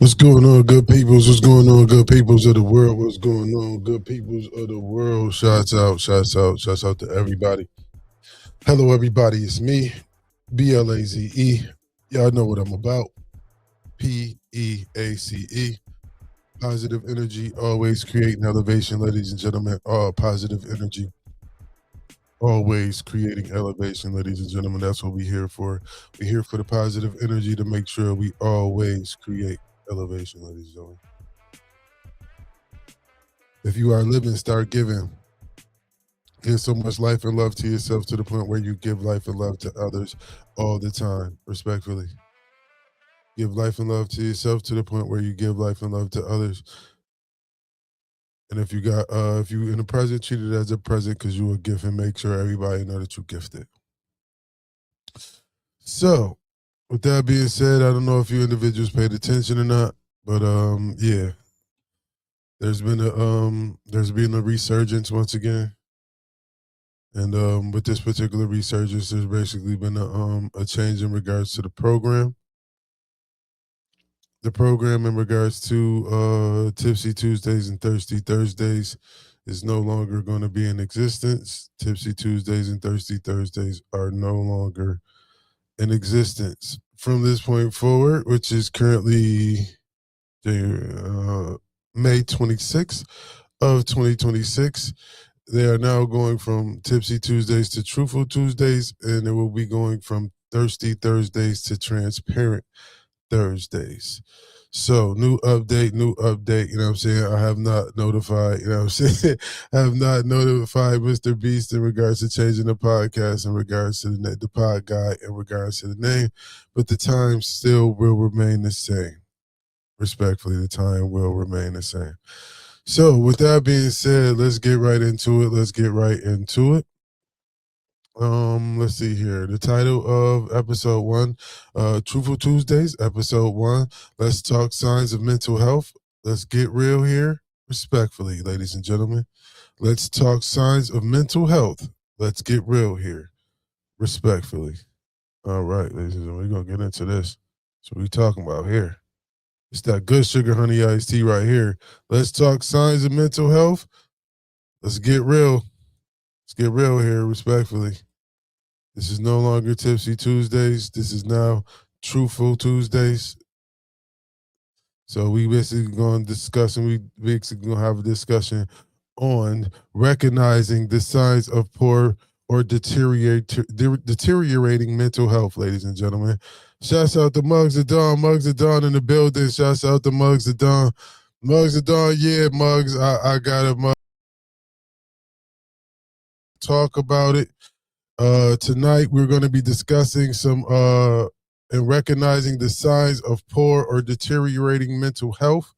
What's going on, good peoples? What's going on, good peoples of the world? What's going on, good peoples of the world? Shouts out to everybody. Hello, everybody. It's me, BLAZE. Y'all know what I'm about. PEACE. Positive energy, always creating elevation, ladies and gentlemen. All positive energy, always creating elevation, ladies and gentlemen. That's what we're here for. We're here for the positive energy to make sure we always create elevation, ladies and gentlemen. If you are living, start giving. Give so much life and love to yourself to the point where you give life and love to others all the time, respectfully. Give life and love to yourself to the point where you give life and love to others. And if you in a present, treat it as a present because you a gift and make sure everybody know that you gifted. So, with that being said, I don't know if you individuals paid attention or not, but yeah, there's been a resurgence once again. And with this particular resurgence, there's basically been a change in regards to the program. The program in regards to Tipsy Tuesdays and Thirsty Thursdays is no longer going to be in existence. Tipsy Tuesdays and Thirsty Thursdays are no longer in existence. From this point forward, which is currently May 26th of 2026, they are now going from Tipsy Tuesdays to Truthful Tuesdays, and it will be going from Thirsty Thursdays to Transparent Thursdays. So new update, you know what I'm saying? I have not notified, you know what I'm saying? I have not notified Mr. Beast in regards to changing the podcast, in regards to the pod guy, in regards to the name, but the time still will remain the same. Respectfully, the time will remain the same. So with that being said, let's get right into it. Let's see here. The title of episode 1, Truthful Tuesdays, episode 1. Let's talk signs of mental health. Let's get real here. Respectfully, ladies and gentlemen. Let's talk signs of mental health. Let's get real here. Respectfully. All right, ladies and gentlemen, we're gonna get into this. So we talking about here. It's that good sugar honey iced tea right here. Let's talk signs of mental health. Let's get real. Let's get real here, respectfully. This is no longer Tipsy Tuesdays. This is now Truthful Tuesdays. So we basically going to discuss, and we basically going to have a discussion on recognizing the signs of poor or deteriorating mental health, ladies and gentlemen. Shouts out to Mugs of Dawn in the building. Shouts out to Mugs of Dawn. Mugs of Dawn, yeah, Mugs, I got it, talk about it. Tonight we're going to be discussing some and recognizing the signs of poor or deteriorating mental health.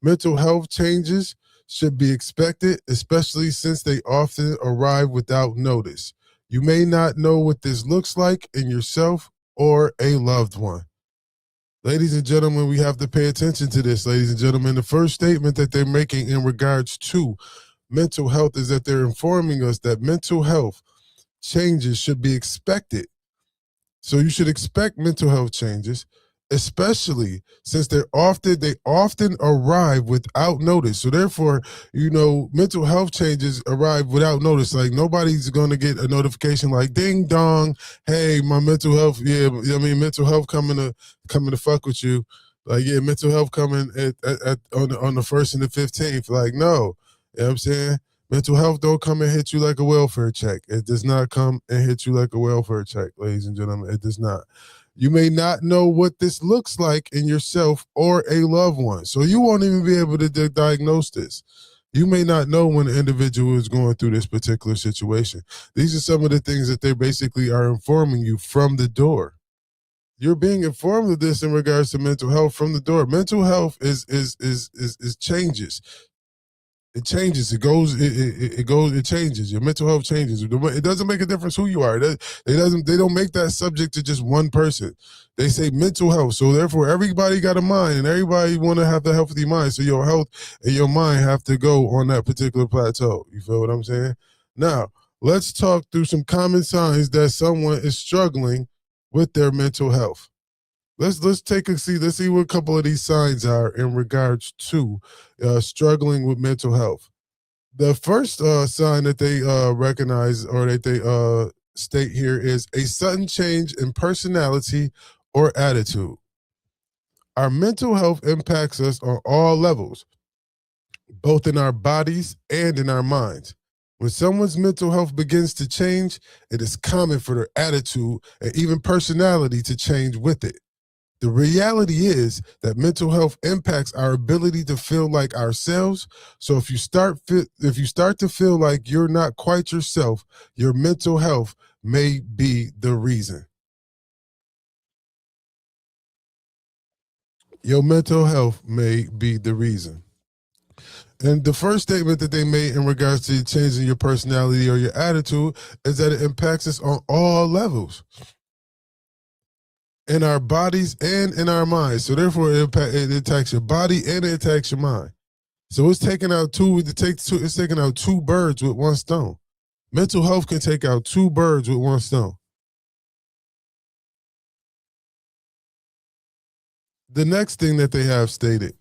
Mental health changes should be expected, especially since they often arrive without notice. You may not know what this looks like in yourself or a loved one. Ladies and gentlemen, we have to pay attention to this, ladies and gentlemen. The first statement that they're making in regards to mental health is that they're informing us that mental health changes should be expected. So you should expect mental health changes, especially since they often arrive without notice. So therefore, mental health changes arrive without notice. Like nobody's going to get a notification like ding dong, hey, my mental health, mental health coming to fuck with you. Like, yeah, mental health coming on the 1st and the 15th. Like, no. You know what I'm saying? Mental health don't come and hit you like a welfare check. It does not come and hit you like a welfare check, ladies and gentlemen. It does not. You may not know what this looks like in yourself or a loved one. So you won't even be able to diagnose this. You may not know when an individual is going through this particular situation. These are some of the things that they basically are informing you from the door. You're being informed of this in regards to mental health from the door. Mental health is changes. It changes. It changes. Your mental health changes. It doesn't make a difference who you are. They don't make that subject to just one person. They say mental health. So therefore everybody got a mind and everybody want to have a healthy mind. So your health and your mind have to go on that particular plateau. You feel what I'm saying? Now, let's talk through some common signs that someone is struggling with their mental health. Let's take a see. Let's see what a couple of these signs are in regards to struggling with mental health. The first sign that they recognize or that they state here is a sudden change in personality or attitude. Our mental health impacts us on all levels, both in our bodies and in our minds. When someone's mental health begins to change, it is common for their attitude and even personality to change with it. The reality is that mental health impacts our ability to feel like ourselves. So if you start to feel like you're not quite yourself, your mental health may be the reason. Your mental health may be the reason. And the first statement that they made in regards to changing your personality or your attitude is that it impacts us on all levels in our bodies and in our minds. So therefore, it attacks your body and it attacks your mind. So it's taking out two birds with one stone. Mental health can take out two birds with one stone. The next thing that they have stated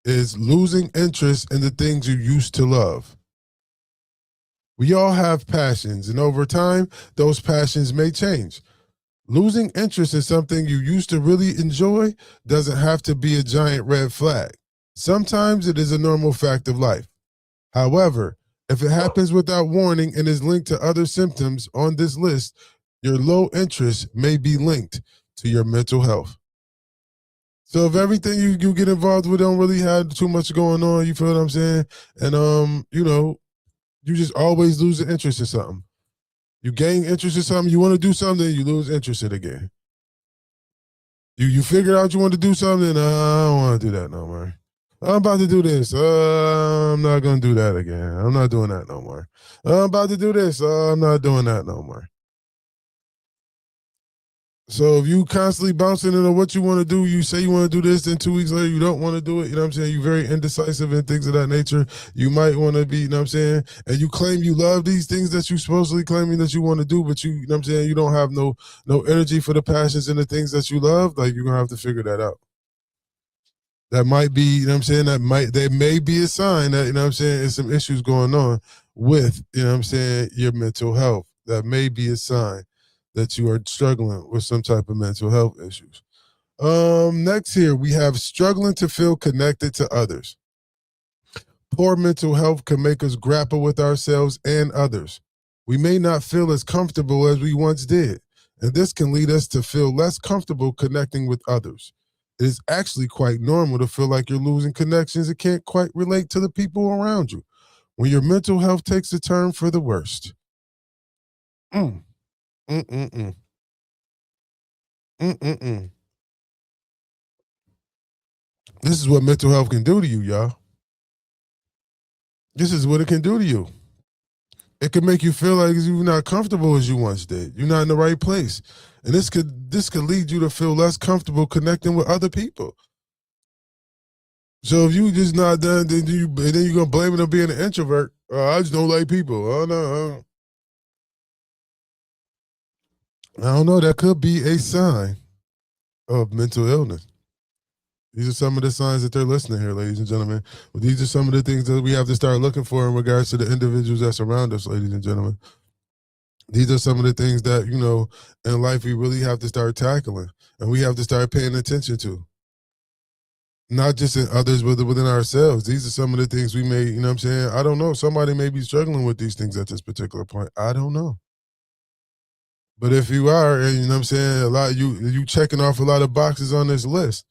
is losing interest in the things you used to love. We all have passions, and over time, those passions may change. Losing interest in something you used to really enjoy doesn't have to be a giant red flag. Sometimes it is a normal fact of life. However, if it happens without warning and is linked to other symptoms on this list, your low interest may be linked to your mental health. So if everything you get involved with don't really have too much going on, you feel what I'm saying? And you just always lose the interest in something. You gain interest in something, you want to do something, you lose interest in it again. You figured out you want to do something, I don't want to do that no more. I'm about to do this. I'm not gonna do that again. I'm not doing that no more. I'm about to do this. I'm not doing that no more. So if you constantly bouncing into what you want to do, you say you want to do this, then 2 weeks later you don't want to do it. You know what I'm saying? You're very indecisive and things of that nature. You might want to be, you know what I'm saying? And you claim you love these things that you supposedly claiming that you want to do, but you know what I'm saying? You don't have no energy for the passions and the things that you love. Like you're gonna have to figure that out. That might be, you know what I'm saying? There may be a sign that, you know what I'm saying, there's some issues going on with, you know what I'm saying, your mental health. That may be a sign that you are struggling with some type of mental health issues. Next here we have struggling to feel connected to others. Poor mental health can make us grapple with ourselves and others. We may not feel as comfortable as we once did, and this can lead us to feel less comfortable connecting with others. It is actually quite normal to feel like you're losing connections and can't quite relate to the people around you when your mental health takes a turn for the worst. Mm, mm, mm, mm, mm, mm, mm. This is what mental health can do to you, y'all. This is what it can do to you. It can make you feel like you're not comfortable as you once did. You're not in the right place, and this could lead you to feel less comfortable connecting with other people. So if you just not done, then you're gonna blame it on being an introvert. I just don't like people. Oh no, I don't know. That could be a sign of mental illness. These are some of the signs that they're listening here, ladies and gentlemen. Well, these are some of the things that we have to start looking for in regards to the individuals that surround us, ladies and gentlemen. These are some of the things that, in life we really have to start tackling and we have to start paying attention to. Not just in others, but within ourselves. These are some of the things we may, you know what I'm saying? I don't know. Somebody may be struggling with these things at this particular point. I don't know. But if you are, and you know what I'm saying, a lot you checking off a lot of boxes on this list,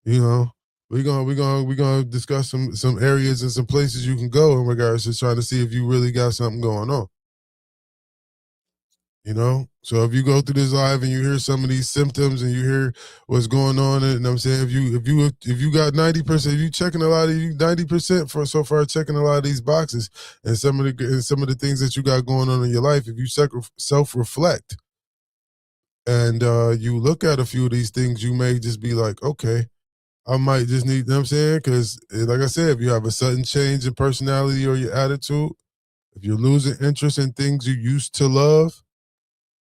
you know. We're gonna discuss some areas and some places you can go in regards to trying to see if you really got something going on. So if you go through this live and you hear some of these symptoms and you hear what's going on, and I'm saying if you got 90%, if you checking a lot of you 90% for so far checking a lot of these boxes and some of the things that you got going on in your life, if you self reflect and you look at a few of these things, you may just be like, okay, I might just need, you know what I'm saying? Because like I said, if you have a sudden change in personality or your attitude, if you're losing interest in things you used to love,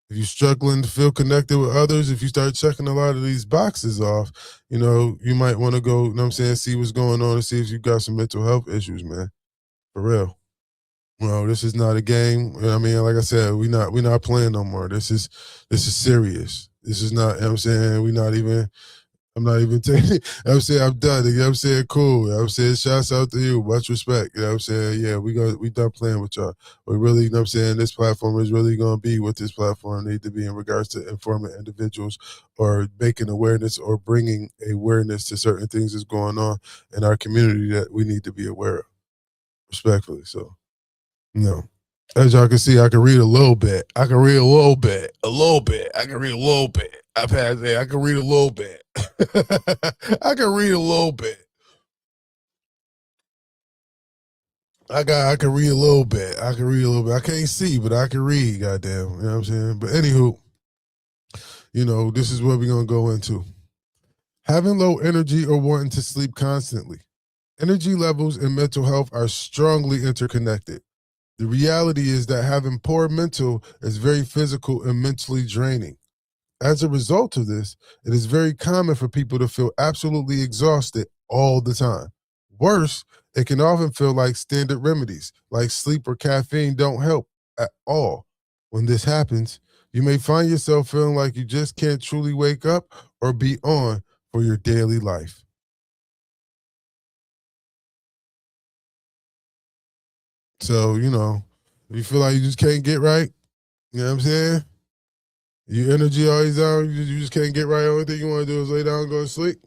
If you're struggling to feel connected with others, if you start checking a lot of these boxes off, you might want to go, you know what I'm saying, see what's going on and see if you got some mental health issues, man. For real. Well, this is not a game. I mean, like I said, we not playing no more. This is serious. This is not, you know what I'm saying, I'm not even taking it. I'm saying I'm done. You know what I'm saying? Cool. You know what I'm saying? Shouts out to you. Much respect. You know what I'm saying? Yeah, we done playing with y'all. We really, you know what I'm saying, this platform is really gonna be what this platform need to be in regards to informing individuals or making awareness or bringing awareness to certain things that's going on in our community that we need to be aware of. Respectfully. So, no. As y'all can see, I can read a little bit. I can read a little bit. A little bit. I can read a little bit. I've had that. I can read a little bit. I can read a little bit. I can read a little bit. I can read a little bit. I can't see, but I can read, goddamn. You know what I'm saying? But anywho, this is what we're gonna go into. Having low energy or wanting to sleep constantly. Energy levels and mental health are strongly interconnected. The reality is that having poor mental is very physical and mentally draining. As a result of this, it is very common for people to feel absolutely exhausted all the time. Worse, it can often feel like standard remedies, like sleep or caffeine, don't help at all. When this happens, you may find yourself feeling like you just can't truly wake up or be on for your daily life. So, you feel like you just can't get right, you know what I'm saying? Your energy always down, you just can't get right. Only thing you want to do is lay down and go to sleep.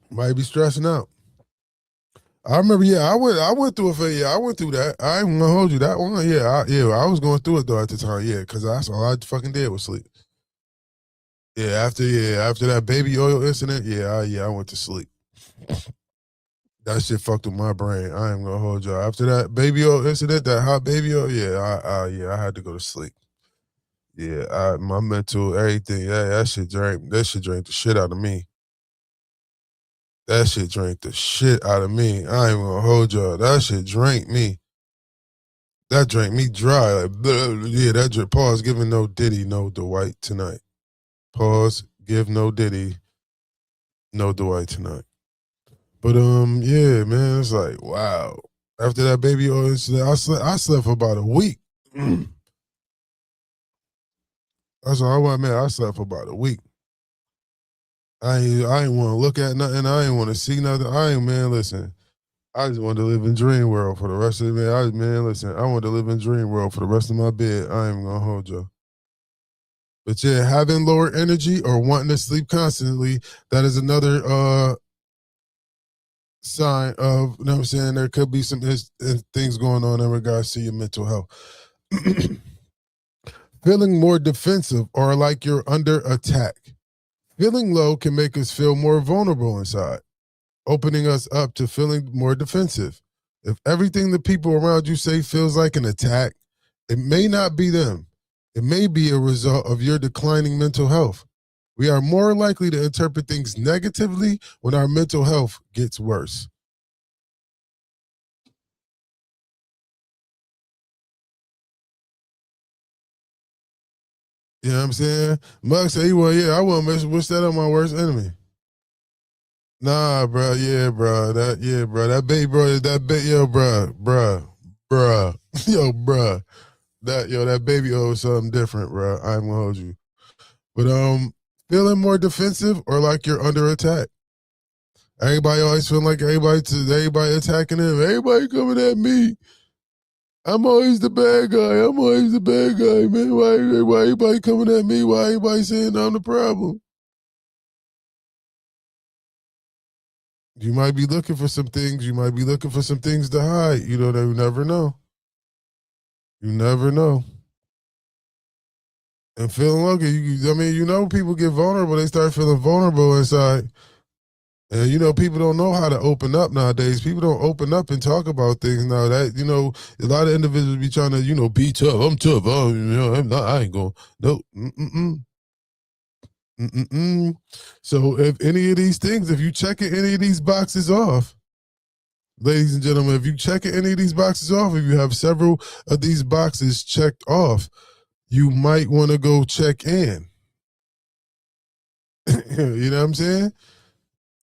Might be stressing out. I remember, yeah, I went through a phase. Yeah, I went through that. I ain't gonna hold you that one. Yeah, I was going through it though at the time. Yeah, because that's all I fucking did was sleep. After that baby oil incident, I went to sleep. That shit fucked with my brain. I ain't gonna hold y'all. After that baby oil incident, that hot baby oil, I had to go to sleep. Yeah, my mental everything. Yeah, that shit drank the shit out of me. That shit drank the shit out of me. I ain't gonna hold y'all. That shit drank me. That drank me dry. Like, yeah, that drink. Pause. Giving no Diddy, no Dwight tonight. Pause. Give no Diddy, no Dwight tonight. But yeah, man, it's like wow. After that baby oil incident, I slept for about a week. That's all I want, man. I slept for about a week. I ain't want to look at nothing. I ain't want to see nothing. I ain't man. Listen, I just wanted to live in dream world for the rest of the man. Listen, I want to live in dream world for the rest of my bed. I ain't gonna hold you. But yeah, having lower energy or wanting to sleep constantly, that is another sign of, you know what I'm saying, there could be some things going on in regards to your mental health. Feeling more defensive or like you're under attack. Feeling low can make us feel more vulnerable inside, opening us up to feeling more defensive. If everything the people around you say feels like an attack, it may not be them. It may be a result of your declining mental health. We are more likely to interpret things negatively when our mental health gets worse. You know what I'm saying? Mug say, well, yeah, I wouldn't wish that on my worst enemy. Nah, bro, yeah, bro, that baby, bro, yo, bro, yo, bro, that baby owes something different, bro. I'm gonna hold you, but feeling more defensive or like you're under attack. Everybody always feeling like everybody attacking him. Everybody coming at me. I'm always the bad guy. I'm always the bad guy, man. Why everybody coming at me? Why everybody saying I'm the problem? You might be looking for some things. You might be looking for some things to hide. You never know. You never know. And feeling lucky, people get vulnerable. They start feeling vulnerable inside. And people don't know how to open up nowadays. People don't open up and talk about things now. That a lot of individuals be trying to be tough. I'm tough. Oh, I'm not. I ain't going. No. Mm-mm. Mm-mm. So if any of these things, if you checking any of these boxes off, ladies and gentlemen, if you check any of these boxes off, if you have several of these boxes checked off, you might want to go check in. You know what I'm saying?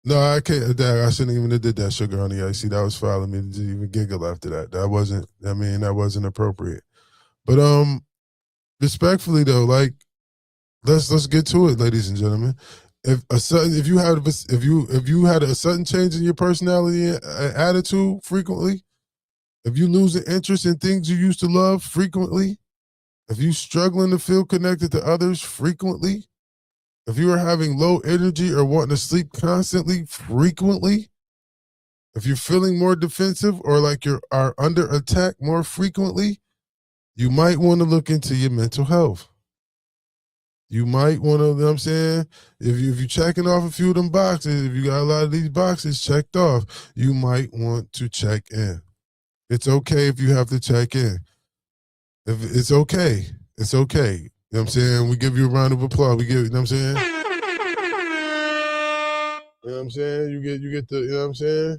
No, I can't. I shouldn't even have did that, sugar on the ice. See, that was foul me to even giggle after that. That wasn't. I mean, that wasn't appropriate. But respectfully though, like let's get to it, ladies and gentlemen. If you had a sudden change in your personality and attitude frequently, if you lose an interest in things you used to love frequently, if you struggling to feel connected to others frequently, if you are having low energy or wanting to sleep constantly frequently, if you're feeling more defensive or like you are under attack more frequently, you might want to look into your mental health. You might want to, you know what I'm saying? If you're checking off a few of them boxes, if you got a lot of these boxes checked off, you might want to check in. It's okay if you have to check in. If it's okay. It's okay. You know what I'm saying? We give you a round of applause. We give, you know what I'm saying? You know what I'm saying? You get the, you know what I'm saying?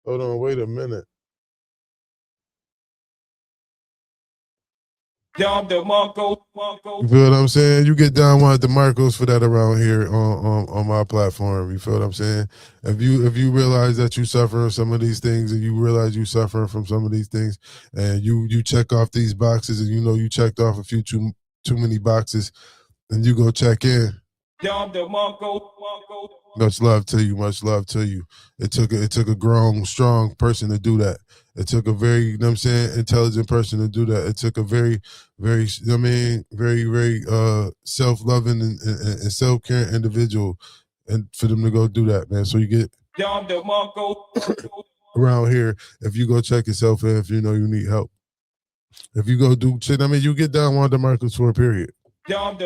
Hold on, wait a minute. You feel what I'm saying? You get down one at the Marcos for that around here on my platform. You feel what I'm saying? If you realize that you suffer from some of these things, and you realize you suffer from some of these things, and you check off these boxes, and you know you checked off a few too many boxes, and you go check in. Much love to you. Much love to you. It took a grown, strong person to do that. It took a very, you know what I'm saying, intelligent person to do that. It took a very, very, I mean, very, very self-loving and self-caring individual, and for them to go do that, man. So you get around here, if you go check yourself in, if you know you need help. If you go do shit, I mean, you get down one of the Marcos for a period. If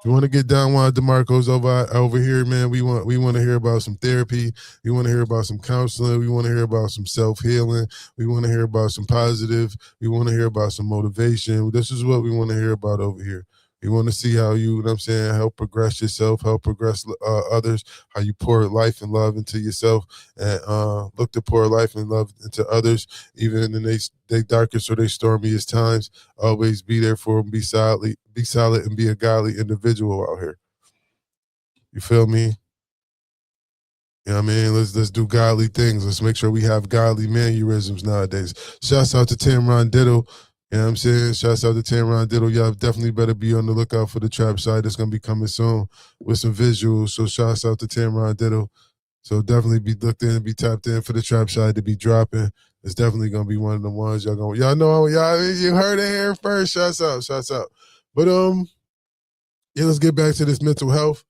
you want to get down one of DeMarco's over here, man, we want to hear about some therapy. We want to hear about some counseling. We want to hear about some self-healing. We want to hear about some positive. We want to hear about some motivation. This is what we want to hear about over here. We want to see how you know what I'm saying, help progress yourself, help progress others, how you pour life and love into yourself, and look to pour life and love into others, even in they darkest or they stormiest times. Always be there for them, be solid, and be a godly individual out here. You feel me? You know what I mean? Let's do godly things. Let's make sure we have godly mannerisms nowadays. Shouts out to Tamron Diddle. You know what I'm saying? Shouts out to Tamron Diddle. Y'all definitely better be on the lookout for the trap side that's going to be coming soon with some visuals. So shouts out to Tamron Diddle. So definitely be looked in, be tapped in for the trap side to be dropping. It's definitely going to be one of the ones y'all know, you heard it here first. Shouts out. But yeah, let's get back to this mental health.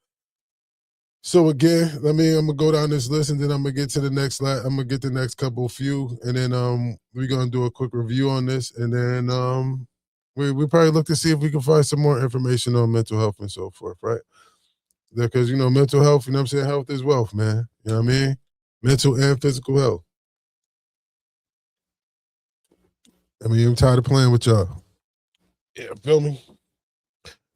So again, I'm gonna go down this list, and then I'm gonna get to the next. I'm gonna get the next couple few, and then we're gonna do a quick review on this, and then we probably look to see if we can find some more information on mental health and so forth, right? Because mental health, you know what I'm saying, health is wealth, man. You know what I mean? Mental and physical health. I'm tired of playing with y'all. Yeah, feel me?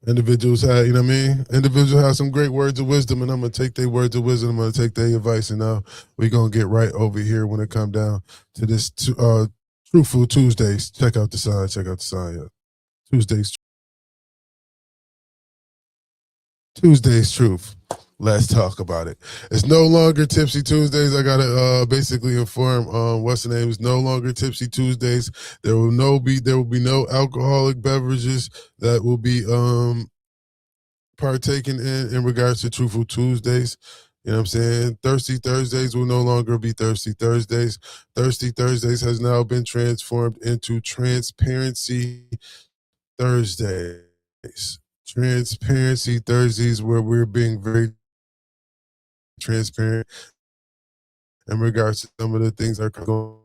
Individuals have, you know what I mean? Individuals have some great words of wisdom, and I'm gonna take their words of wisdom. I'm gonna take their advice, and now we're gonna get right over here when it come down to this Truthful Tuesdays. Check out the sign. Yeah. Tuesday's truth. Let's talk about it. It's no longer Tipsy Tuesdays. I gotta basically inform what's the name? It's no longer Tipsy Tuesdays. There will be no alcoholic beverages that will be partaken in regards to Truthful Tuesdays. You know what I'm saying? Thirsty Thursdays will no longer be Thirsty Thursdays. Thirsty Thursdays has now been transformed into Transparency Thursdays. Transparency Thursdays, where we're being very transparent in regards to some of the things that are going.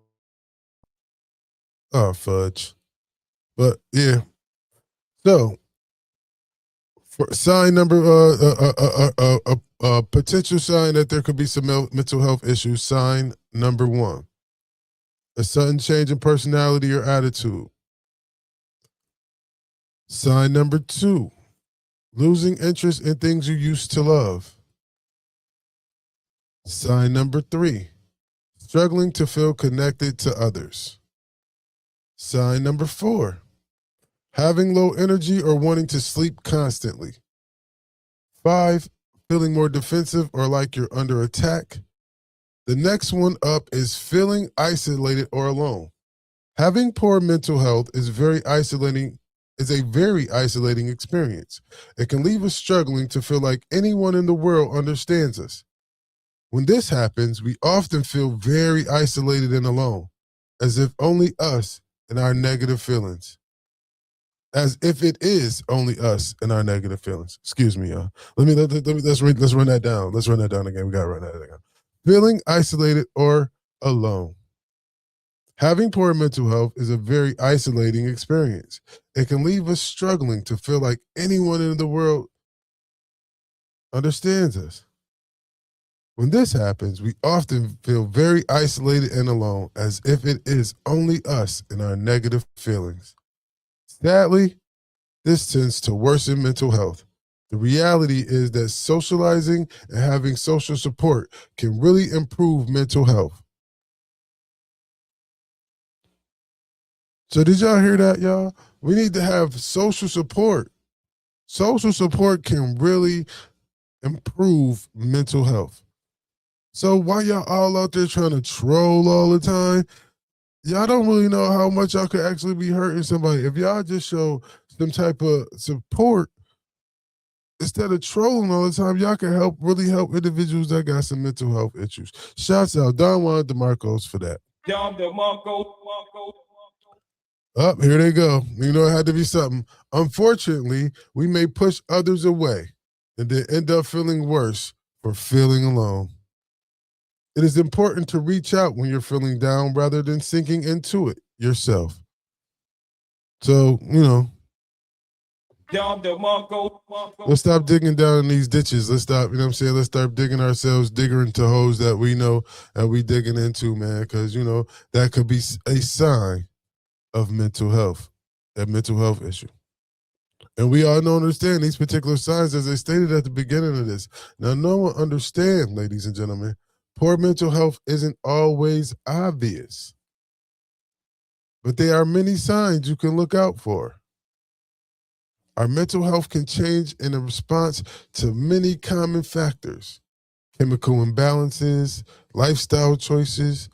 Oh fudge! But yeah, so for sign number potential sign that there could be some mental health issues. Sign number 1: a sudden change in personality or attitude. Sign number 2: losing interest in things you used to love. Sign number 3: struggling to feel connected to others. Sign number 4, having low energy or wanting to sleep constantly. 5, feeling more defensive or like you're under attack. The next one up is feeling isolated or alone. Having poor mental health is a very isolating experience. It can leave us struggling to feel like anyone in the world understands us. When this happens, we often feel very isolated and alone, as if only us and our negative feelings. As if it is only us and our negative feelings. Excuse me, y'all. Let's run that down. Let's run that down again. We gotta run that again. Feeling isolated or alone. Having poor mental health is a very isolating experience. It can leave us struggling to feel like anyone in the world understands us. When this happens, we often feel very isolated and alone, as if it is only us and our negative feelings. Sadly, this tends to worsen mental health. The reality is that socializing and having social support can really improve mental health. So did y'all hear that, y'all? We need to have social support. Social support can really improve mental health. So why y'all all out there trying to troll all the time? Y'all don't really know how much y'all could actually be hurting somebody. If y'all just show some type of support instead of trolling all the time, y'all can really help individuals that got some mental health issues. Shouts out Don Juan DeMarcos for that. Don DeMarcos. Up, here they go. You know, it had to be something. Unfortunately, we may push others away and then end up feeling worse for feeling alone. It is important to reach out when you're feeling down rather than sinking into it yourself. So, let's stop digging down in these ditches. Let's stop, let's start digging ourselves digger into holes that we know that we digging into, man, because, that could be a sign of mental health, a mental health issue. And we all don't understand these particular signs as I stated at the beginning of this. Now, no one understands, ladies and gentlemen, poor mental health isn't always obvious, but there are many signs you can look out for. Our mental health can change in a response to many common factors: chemical imbalances, lifestyle choices,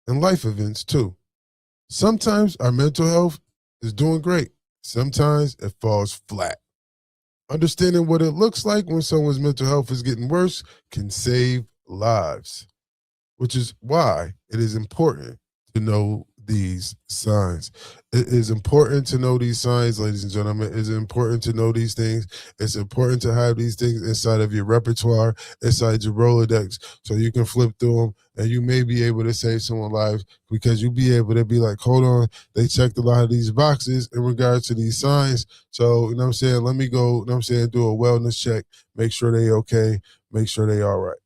and life events too. Sometimes our mental health is doing great. Sometimes it falls flat. Understanding what it looks like when someone's mental health is getting worse can save lives, which is why it is important to know these signs. It is important to know these signs, ladies and gentlemen. It is important to know these things. It's important to have these things inside of your repertoire, inside your Rolodex, so you can flip through them and you may be able to save someone's life because you'll be able to be like, hold on, they checked a lot of these boxes in regards to these signs. So, let me go, do a wellness check, make sure they okay, make sure they all right.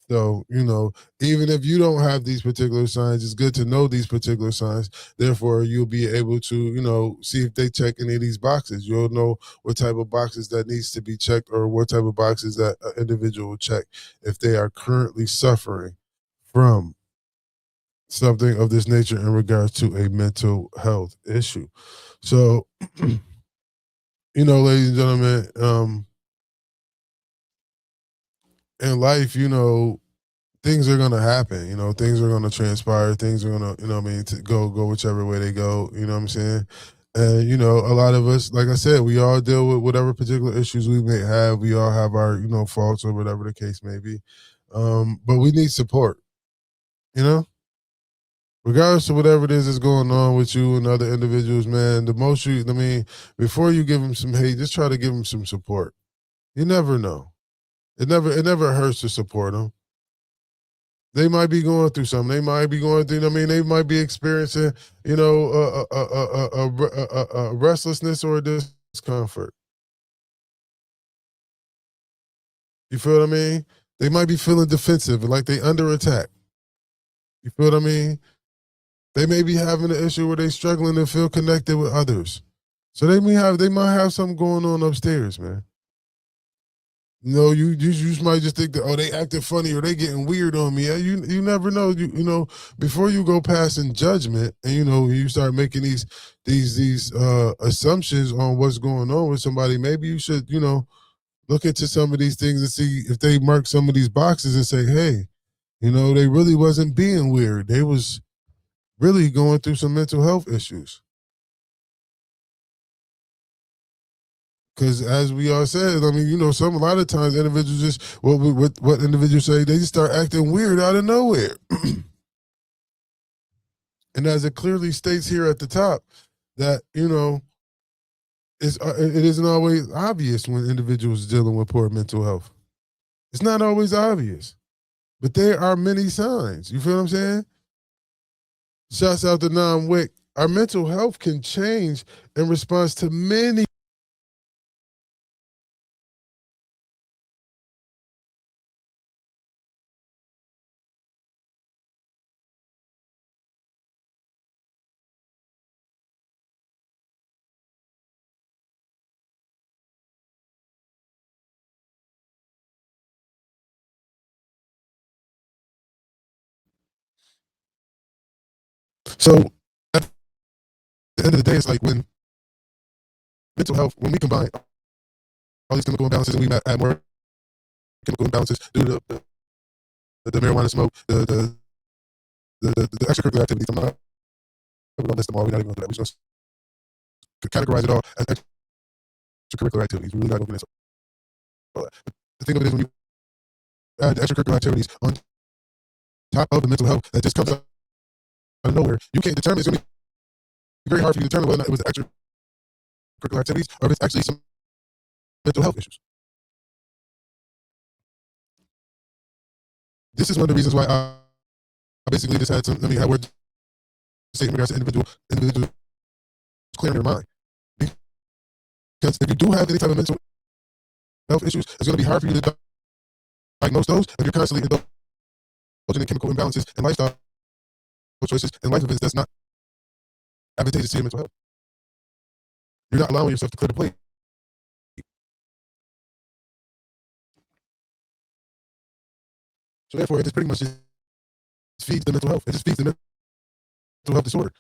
So, even if you don't have these particular signs, it's good to know these particular signs. Therefore, you'll be able to, see if they check any of these boxes. You'll know what type of boxes that needs to be checked or what type of boxes that an individual will check if they are currently suffering from something of this nature in regards to a mental health issue. So, ladies and gentlemen, in life, things are gonna happen. Things are gonna transpire. Things are gonna, to go whichever way they go. You know what I'm saying? And a lot of us, like I said, we all deal with whatever particular issues we may have. We all have our, faults or whatever the case may be. But we need support. You know, regardless of whatever it is that's going on with you and other individuals, man. Before you give them some hate, just try to give them some support. You never know. It never hurts to support them. They might be going through something. They might be going through. They might be experiencing, a restlessness or a discomfort. You feel what I mean? They might be feeling defensive, like they under attack. You feel what I mean? They may be having an issue where they struggling to feel connected with others. So they might have something going on upstairs, man. You just might just think that, oh, they acting funny or they getting weird on me. You never know. Before you go passing judgment and you start making these assumptions on what's going on with somebody, maybe you should look into some of these things and see if they mark some of these boxes and say, hey, they really wasn't being weird. They was really going through some mental health issues. Because as we all said, I mean, a lot of times individuals just what individuals say, they just start acting weird out of nowhere. And as it clearly states here at the top, that it isn't always obvious when individuals dealing with poor mental health. It's not always obvious, but there are many signs. You feel what I'm saying? Shouts out to Nam Wick. Our mental health can change in response to many. So at the end of the day, it's like when mental health, when we combine all these chemical imbalances and we add more chemical imbalances due to the marijuana smoke, the extracurricular activities. I'm not going to list them all. We're not even going to do that. We're just going to categorize it all as extracurricular activities. We're really not going to do that. The thing of it is when you add the extracurricular activities on top of the mental health that just comes out of nowhere, you can't determine. It's going to be very hard for you to determine whether or not it was the extracurricular activities or if it's actually some mental health issues. This is one of the reasons why I basically just had some. I mean, I would say in regards to individuals clearing their mind. Because if you do have any type of mental health issues, it's going to be hard for you to diagnose those if you're constantly indulging in chemical imbalances and lifestyle choices and life events that's not advantageous to your mental health. You're not allowing yourself to clear the plate. So therefore, it just pretty much just feeds the mental health. It just feeds the mental health disorder.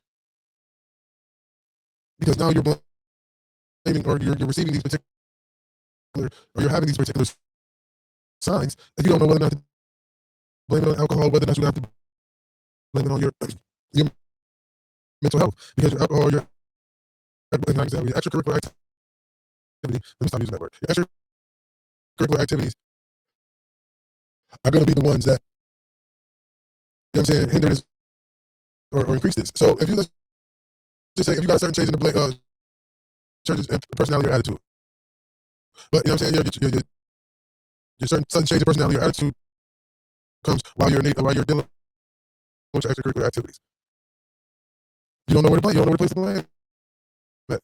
Because now you're blaming or you're receiving these particular or you're having these particular signs and you don't know whether or not to blame it on alcohol, whether or not you have to blame it on your mental health. Because your alcohol, your extracurricular activity, let me stop using that word. Your extracurricular activities are going to be the ones that, you know what I'm saying, hinder this or increase this. So if you let's just say if you got a certain change in the church's personality or attitude, but you know what I'm saying, your certain sudden change in personality or attitude comes while you're dealing with your extracurricular activities. You don't know where to play. You don't know where to place the blame. But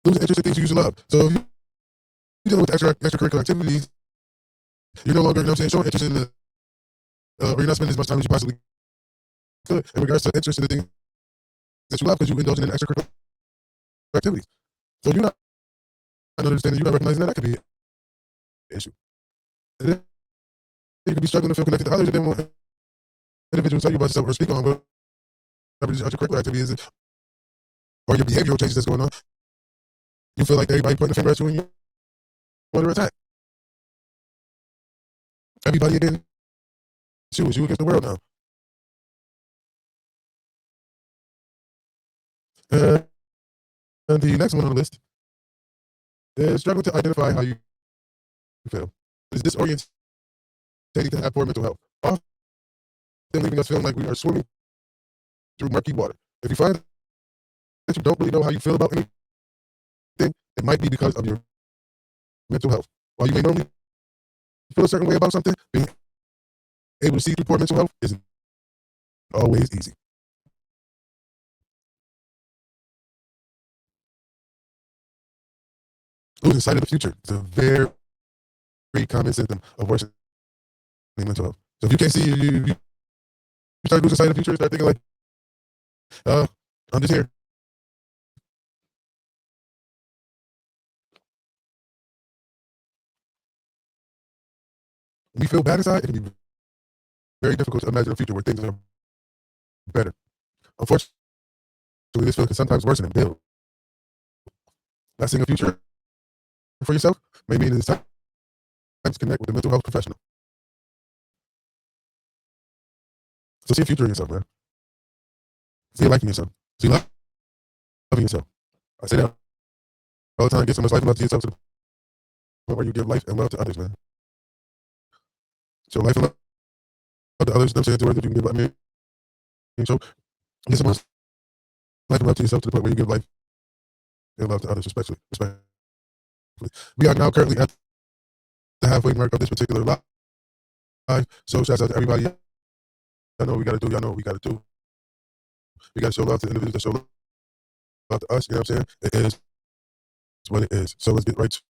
losing interest in things you used to love. So if you're dealing with extracurricular activities, you're no longer, you know what I'm saying, showing interest in or you're not spending as much time as you possibly could in regards to interest in the things that you love because you're indulging in extracurricular activities. So you're not understanding, you're not recognizing that could be an issue. And then you could be struggling to feel connected to others and then want individuals tell you about yourself or speak on whatever extracurricular activity is or your behavioral changes that's going on. You feel like everybody pointing a finger at you and you want to attack. Everybody against you is you against the world now. And the next one on the list is struggle to identify how you feel. Is disorientating to have poor mental health, often leaving us feeling like we are swimming through murky water. If you find that you don't really know how you feel about anything, it might be because of your mental health. While you may normally feel a certain way about something, being able to see through poor mental health isn't always easy. Losing sight of the future is a very common symptom of worsening mental health. So if you can't see, you start losing sight of the future, you start thinking like, I'm just here. When we feel bad inside, it can be very difficult to imagine a future where things are better. Unfortunately, this feeling can sometimes worsen and build. Not seeing a future for yourself may mean it's time to connect with a mental health professional. So see a future in yourself, man. See a life in yourself. See love in yourself. I say that all the time. Get so much life and love to yourself to the point where you give life and love to others, man. Show life and love to others. Them saying to words that you can give. I mean, so get so much life and love to yourself to the point where you give life and love to others, especially. We are now currently at the halfway mark of this particular live. So shouts out to everybody. Y'all know what we gotta do. Y'all know what we gotta do. We gotta show love to the individuals that show love to us. You know what I'm saying? It is what it is. So let's get right to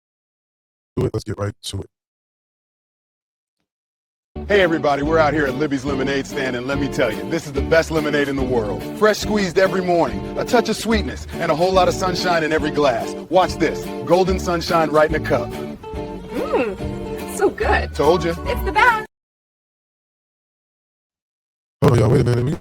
it. Let's get right to it. Hey everybody, we're out here at Libby's Lemonade Stand, and let me tell you, this is the best lemonade in the world. Fresh squeezed every morning, a touch of sweetness, and a whole lot of sunshine in every glass. Watch this, golden sunshine right in a cup. Mmm, so good. Told you. It's the best. Hold on, y'all. Wait a minute.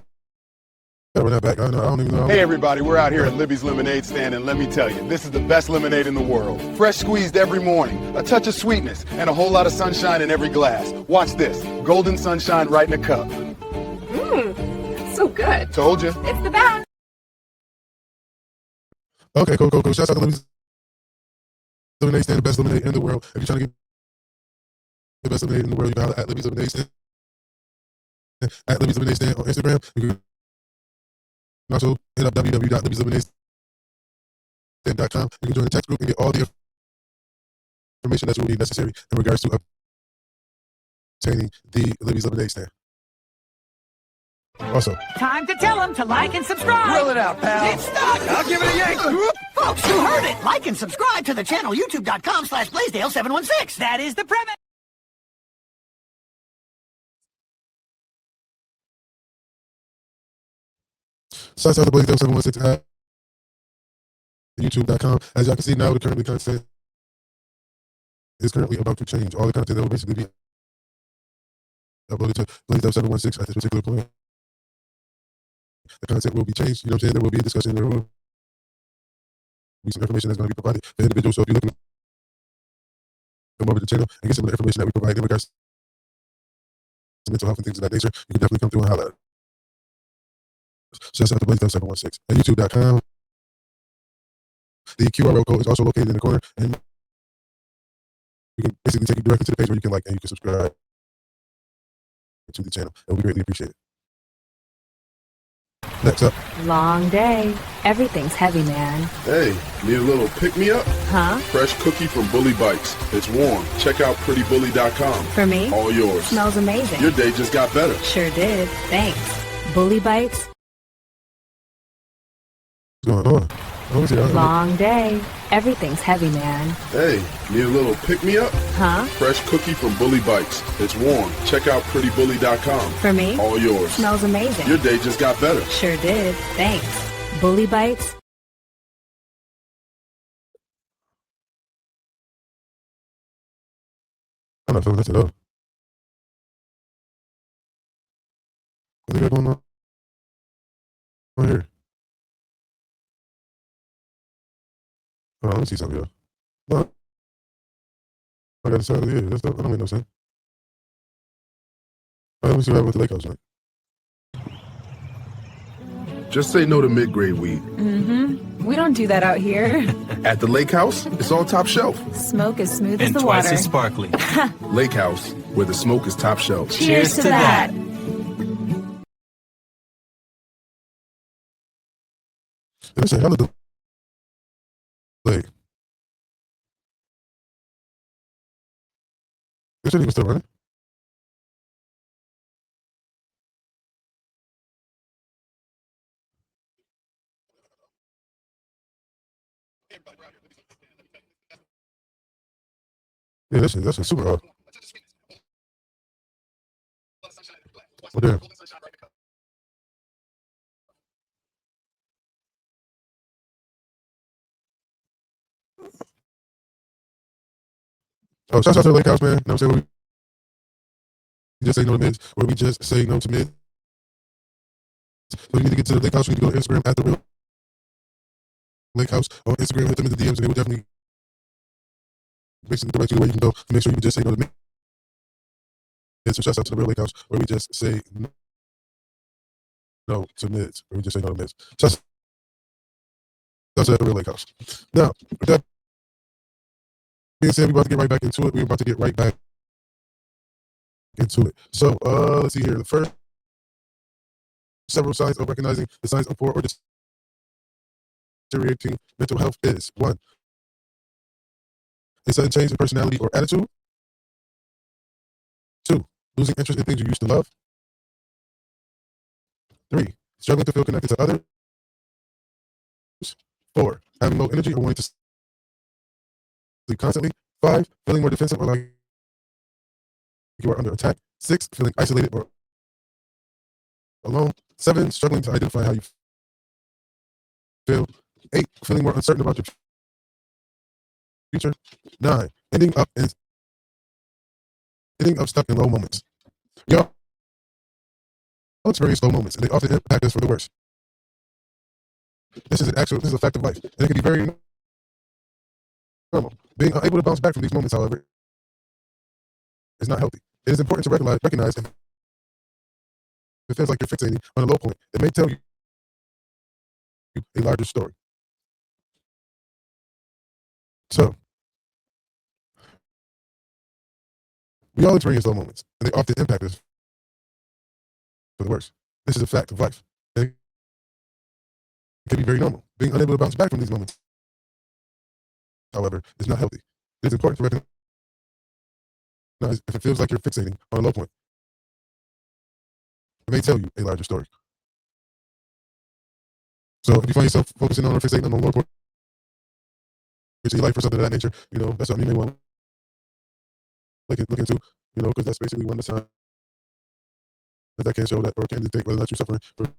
We gotta run that back. I don't even know. Hey everybody, we're out here at Libby's Lemonade Stand, and let me tell you, this is the best lemonade in the world. Fresh squeezed every morning, a touch of sweetness, and a whole lot of sunshine in every glass. Watch this, golden sunshine right in a cup. Mmm, so good. Told you. It's the best. Okay, cool. Shouts out to Libby's Lemonade Stand, the best lemonade in the world. If you're trying to get the best lemonade in the world, you can holler at Libby's Lemonade Stand. At Libby's Lemonade Stand on Instagram. You can also hit up www.libbyslemonadestand.com. You can join the text group and get all the information that you will need necessary in regards to obtaining the Libby's Lemonade Stand. Also, time to tell them to like and subscribe. Roll it out, pal. It's stuck. I'll give it a yank. Folks, you heard it. Like and subscribe to the channel, youtube.com/Blaisdell716. That is the premise. shouts out to Blaisdell716 at youtube.com. As y'all can see now, the content is currently about to change. All the content that will basically be uploaded to Blaisdell716 at this particular point. The content will be changed. You know what I'm saying? There will be a discussion. There will be some information that's going to be provided for individuals. So if you're looking to come over to the channel and get some of the information that we provide in regards to mental health and things of that nature, you can definitely come through and holler. Shouts out to Blaisdell716 at youtube.com. The QR code is also located in the corner, and you can basically take you directly to the page where you can like and you can subscribe to the channel. It will be greatly appreciated. Next up. Long day. Everything's heavy, man. Hey, need a little pick-me-up? Huh? Fresh cookie from Bully Bites. It's warm. Check out prettybully.com. For me? All yours. Smells amazing. Your day just got better. Sure did. Thanks. Bully Bites. What's going on? Long day. Everything's heavy, man. Hey, need a little pick-me-up? Huh? Fresh cookie from Bully Bites. It's warm. Check out prettybully.com. For me? All yours. Smells amazing. Your day just got better. Sure did. Thanks. Bully Bites. I'm not feeling this at all. What's going on here? Hold on, let me see something, y'all. No, I got to start here. That don't make no sense. All right, let me see what happened with the lake house, right? Just say no to mid-grade weed. Mm-hmm. We don't do that out here. At the lake house, it's all top shelf. Smoke as smooth as And the twice water. as sparkly. Lake house, where the smoke is top shelf. Cheers to that. Let me say, how did the lake? It shouldn't even still running. Yeah, that's super hard. Well, damn. Oh, shout out to the lake house, man. You know what I'm saying? just say no to mids, where we just say no to mids. So you need to get to the lake house. You need to go to Instagram at the real lake house on Instagram. Hit them in the DMs, and they will definitely basically direct you the way you can go to make sure you just say no to mids. So shout out to the real lake house, where we just say no to mids, where we just say no to mids. Shout out to the real lake house. Now, with that being said, we're about to get right back into it. We're about to get right back into it. So let's see here. The first several signs of recognizing the signs of poor or deteriorating mental health is: 1, a sudden change in personality or attitude. 2, losing interest in things you used to love. 3, struggling to feel connected to others. 4, having low energy or wanting to sleep constantly. 5, feeling more defensive or like you are under attack. 6, feeling isolated or alone. 7, struggling to identify how you feel. 8, feeling more uncertain about your future. 9, ending up stuck in low moments. We all experience low moments, and they often impact us for the worse. This is a fact of life, and it can be very normal. Being unable to bounce back from these moments, however, is not healthy. It is important to recognize if it feels like you're fixating on a low point. It may tell you a larger story. So, we all experience low moments, and they often impact us for the worse. This is a fact of life. And it can be very normal. Being unable to bounce back from these moments, however, is not healthy. It is important to recognize if it feels like you're fixating on a low point. It may tell you a larger story. So if you find yourself focusing on or fixating on a low point in your life or something of that nature, that's something you may want to look into, because that's basically one of the signs that can show that or can detect whether or not you're suffering from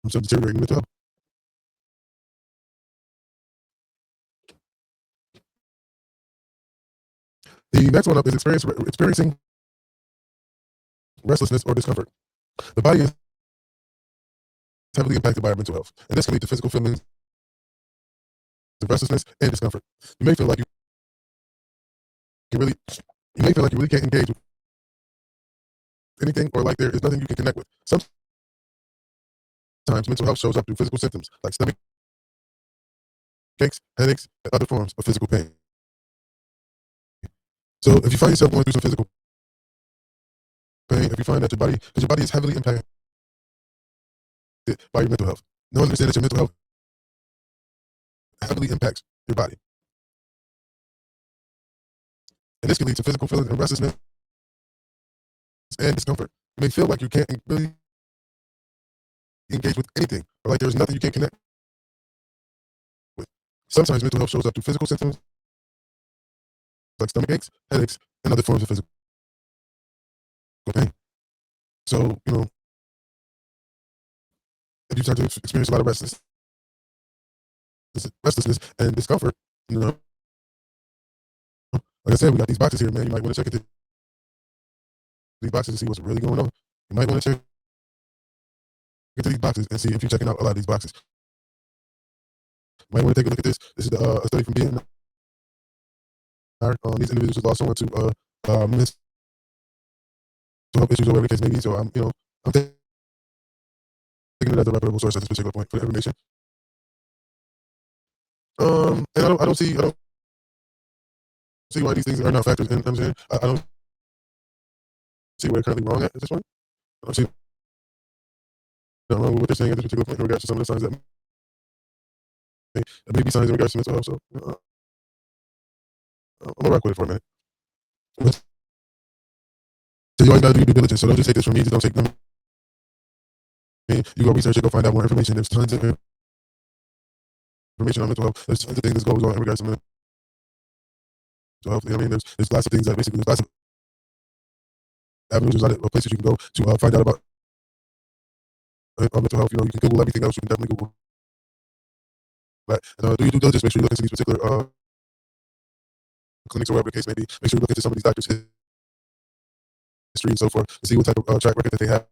some deteriorating mental health. The next one up is experiencing restlessness or discomfort. The body is heavily impacted by our mental health, and this can lead to physical feelings of restlessness and discomfort. You may feel like you really can't engage with anything, or like there is nothing you can connect with. Sometimes mental health shows up through physical symptoms like stomach aches, headaches, and other forms of physical pain. So if you find yourself going through some physical pain, if you find that your body is heavily impacted by your mental health, now understand that your mental health heavily impacts your body. And this can lead to physical feelings of restlessness and discomfort. You may feel like you can't really engage with anything, or like there's nothing you can connect with. Sometimes mental health shows up through physical symptoms like stomach aches, headaches, and other forms of physical pain. So, if you start to experience a lot of restlessness and discomfort, like I said, we got these boxes here, man. You might want to check into these boxes to see what's really going on. You might want to check into these boxes and see if you're checking out a lot of these boxes. You might want to take a look at this. This is a study from Vietnam. These individuals lost someone to mental health issues or whatever the case may be. So I'm taking it as a reputable source at this particular point for the information. And I don't see why these things are not factors. And I'm saying I don't see where they're currently wrong at this point. I don't see wrong with what they're saying at this particular point in regards to some of the signs that may be signs in regards to mental health. So I'm gonna rock with it for a minute. So you always gotta do your due diligence. So don't just take this from me. Just don't take them. You go research it, go find out more information. There's tons of information on mental health. There's tons of things that goes on in regards to mental health. There's lots of things that basically there's lots of avenues, there's a lot of places you can go to find out about mental health. You can Google everything else. You can definitely Google that. And do your due diligence. Make sure you look into these particular clinics or whatever the case may be. Make sure you look into some of these doctors' history and so forth to see what type of track record that they have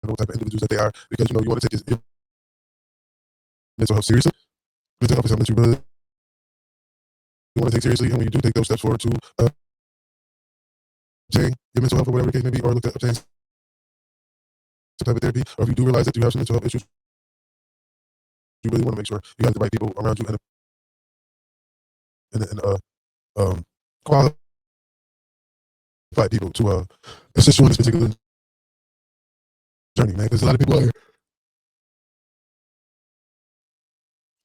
and what type of individuals that they are, because you want to take your mental health seriously. Mental health is something that you really want to take seriously, and when you do take those steps forward to obtain your mental health or whatever the case may be, or look to obtain some type of therapy, or if you do realize that you have some mental health issues, you really want to make sure you have the right people around you and qualified people to assist you on this particular journey, man. Because a lot of people out here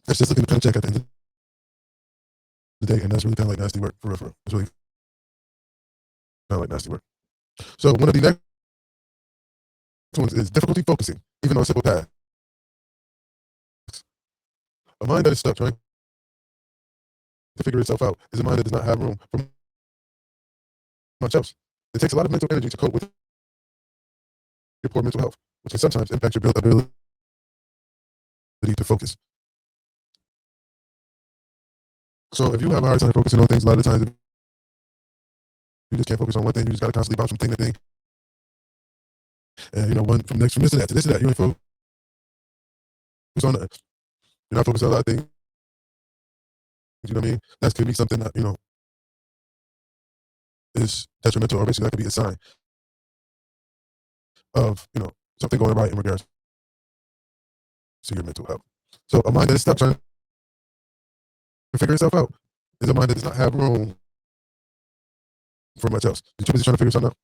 that's just looking to kind of check at the end of the day, and that's really kind of like nasty work, for real, for real. It's really kind of like nasty work. So one of the next ones is difficulty focusing, even on simple tasks. A mind that is stuck trying to figure itself out is a mind that does not have room for much else. It takes a lot of mental energy to cope with your poor mental health, which can sometimes impact your ability to focus. So if you have a hard time focusing on things, a lot of times you just can't focus on one thing. You just got to constantly bounce from thing to thing. And, one from this to that to this to that. You ain't focus on that. You're not focused on a lot of things. You know what I mean? That could be something that, is detrimental, or basically that could be a sign of, something going right in regards to your mental health. So a mind that is stuck trying to figure itself out is a mind that does not have room for much else. You're too busy trying to figure something out.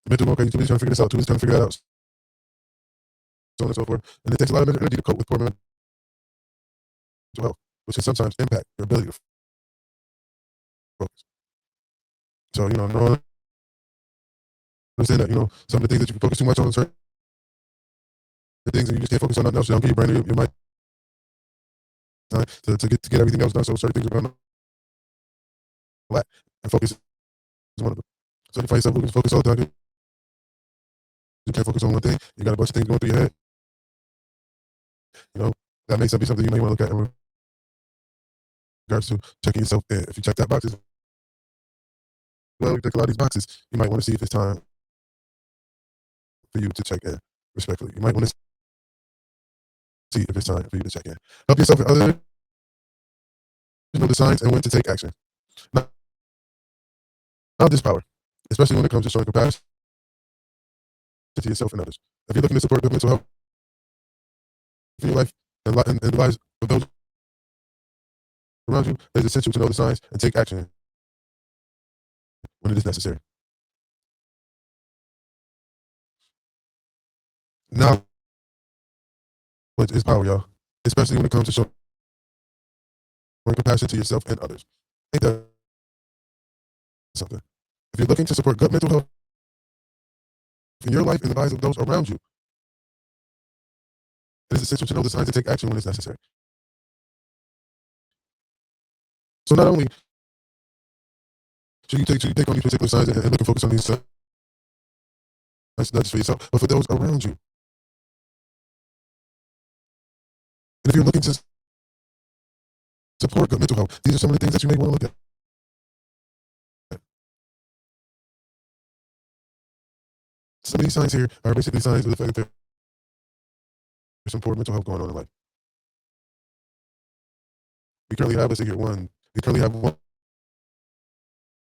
Mental, okay, you're too busy trying to figure this out, too busy trying to figure that out, so on and so forth. And it takes a lot of mental energy to cope with poor mental health, which can sometimes impact your ability to focus. So, no, understand that, some of the things that you can focus too much on certain things and you just can't focus on nothing else. You don't give your brain your mind time to get everything else done. So certain things are going to lack, and focus is one of them. So you find yourself looking to focus all the time. You can't focus on one thing. You got a bunch of things going through your head. That may be something you may want to look at in regards to checking yourself in. If you check that box, well, you check a lot of these boxes, you might want to see if it's time for you to check in respectfully. You might want to see if it's time for you to check in. Help yourself with other the signs and when to take action. Now this power, especially when it comes to showing compassion to yourself and others. If you're looking to support good mental health in your life and the lives of those around you, it is essential to know the signs and take action when it is necessary. Knowledge is power, y'all, especially when it comes to showing compassion to yourself and others. Ain't that something? If you're looking to support good mental health in your life and the lives of those around you, it is essential to know the signs and take action when it's necessary. So not only should you take on these particular signs and look and focus on these signs, not just for yourself, but for those around you. And if you're looking to support good mental health, these are some of the things that you may want to look at. Some of these signs here are basically signs of the fact that there's some poor mental health going on in life. We currently have, let's see here,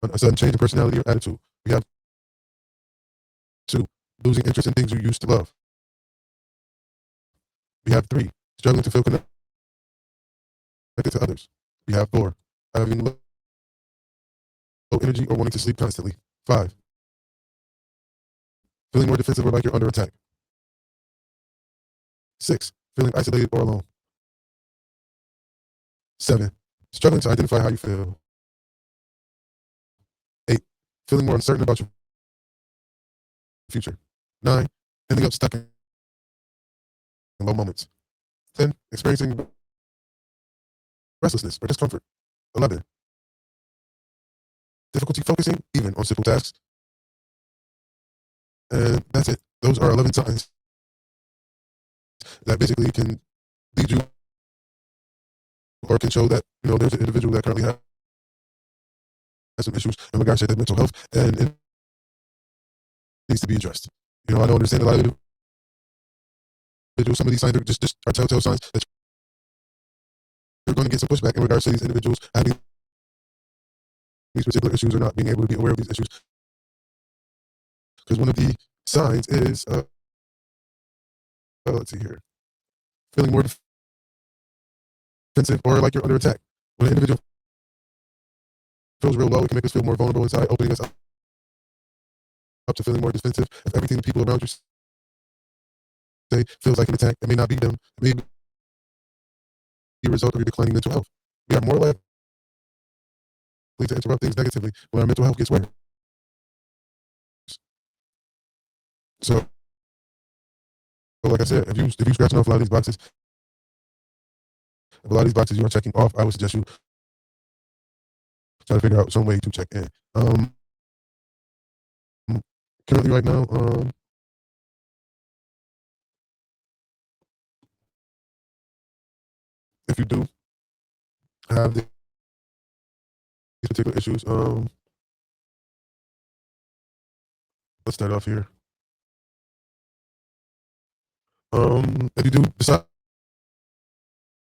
a sudden change in personality or attitude. We have 2, losing interest in things you used to love. We have 3, struggling to feel connected to others. We have 4, having low energy or wanting to sleep constantly. 5, feeling more defensive or like you're under attack. 6, feeling isolated or alone. 7, struggling to identify how you feel. 8, feeling more uncertain about your future. 9, ending up stuck in low moments. 10, experiencing restlessness or discomfort. 11, difficulty focusing even on simple tasks. And that's it. Those are 11 signs that basically can lead you or can show that there's an individual that currently some issues in regards to their mental health, and it needs to be addressed. I don't understand a lot of individuals. Some of these signs are just are telltale signs that you're going to get some pushback in regards to these individuals having these particular issues or not being able to be aware of these issues. Because one of the signs is, let's see here, feeling more defensive or like you're under attack. When an individual feels real low, it can make us feel more vulnerable inside, opening us up to feeling more defensive. If everything the people around you say feels like an attack, it may not be them. It may be a result of your declining mental health. We are more likely to interrupt things negatively when our mental health gets worse. So, like I said, if you scratching off a lot of these boxes, if a lot of these boxes you are checking off, I would suggest you try to figure out some way to check in. Currently, right now, if you do have these particular issues, let's start off here. If you do decide,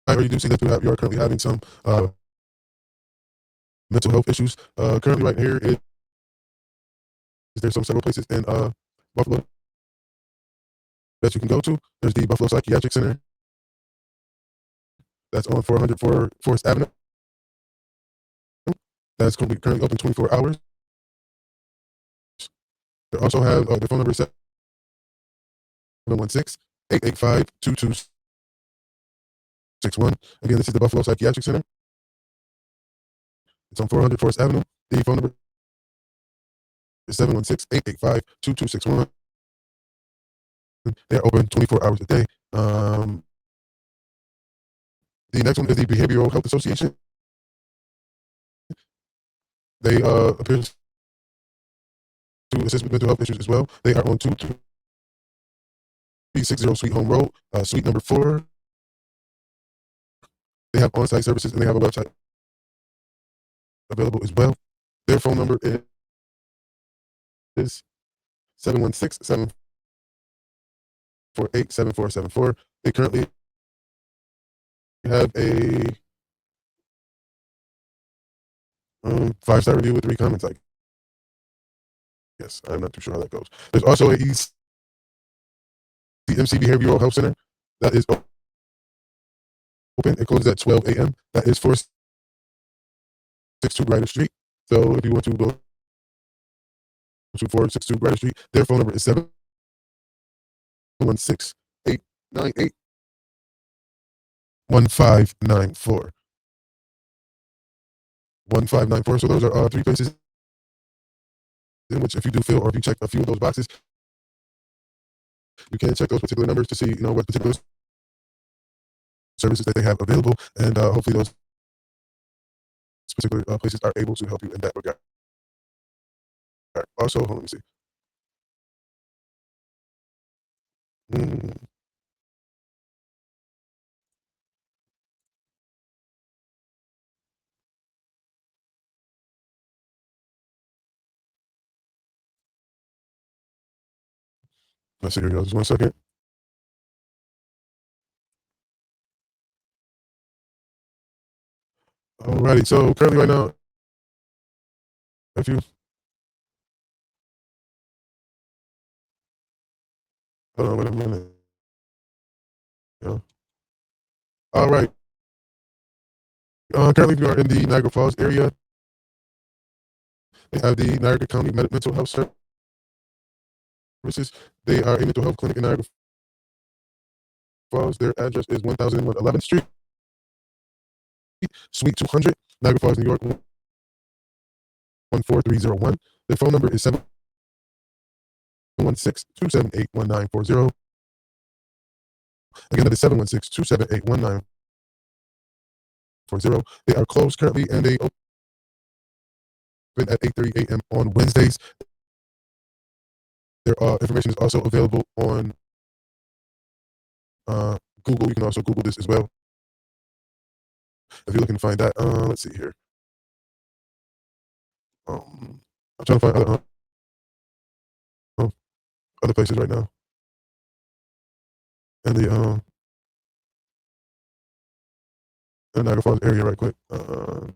or you do see that you are currently having some mental health issues, currently right here is there's some several places in Buffalo that you can go to. There's the Buffalo Psychiatric Center. That's on 404 Forest Avenue. That's currently open 24 hours. They also have the phone number is 716-885-2261. Again, this is the Buffalo Psychiatric Center. It's on 400 Forest Avenue. The phone number is 716-885-2261. They're open 24 hours a day. The next one is the Behavioral Health Association. They appear to assist with mental health issues as well. They are on 2360 Sweet Home Road, suite number 4. They have on-site services and they have a website available as well. Their phone number is 716-748-7474. They currently have a 5-star review with 3 comments. Yes, I'm not too sure how that goes. There's also a MC Behavioral Health Center that is open. It closes at 12 a.m. That is 462 Brighter Street. So if you want to go to 462 Brighter Street, their phone number is 716-898-1594. 1594. So those are 3 places in which, if you do feel, or if you check a few of those boxes, you can check those particular numbers to see, what particular services that they have available, and hopefully those particular places are able to help you in that regard. Also, hold on, let me see. Let's see here, y'all. Just 1 second. Alrighty, so currently right now, if you hold on, wait a minute. Yeah. All right. Currently, we are in the Niagara Falls area. They have the Niagara County Mental Health Services. They are a mental health clinic in Niagara Falls. Their address is 1011th Street, Suite 200, Niagara Falls, New York, 14301. Their phone number is 716-278-1940. Again, that is 716-278-1940. They are closed currently, and they open at 8:30 a.m. on Wednesdays. Their information is also available on Google. You can also Google this as well if you're looking to find that. Let's see here. I'm trying to find other places right now in the Niagara Falls area right quick. All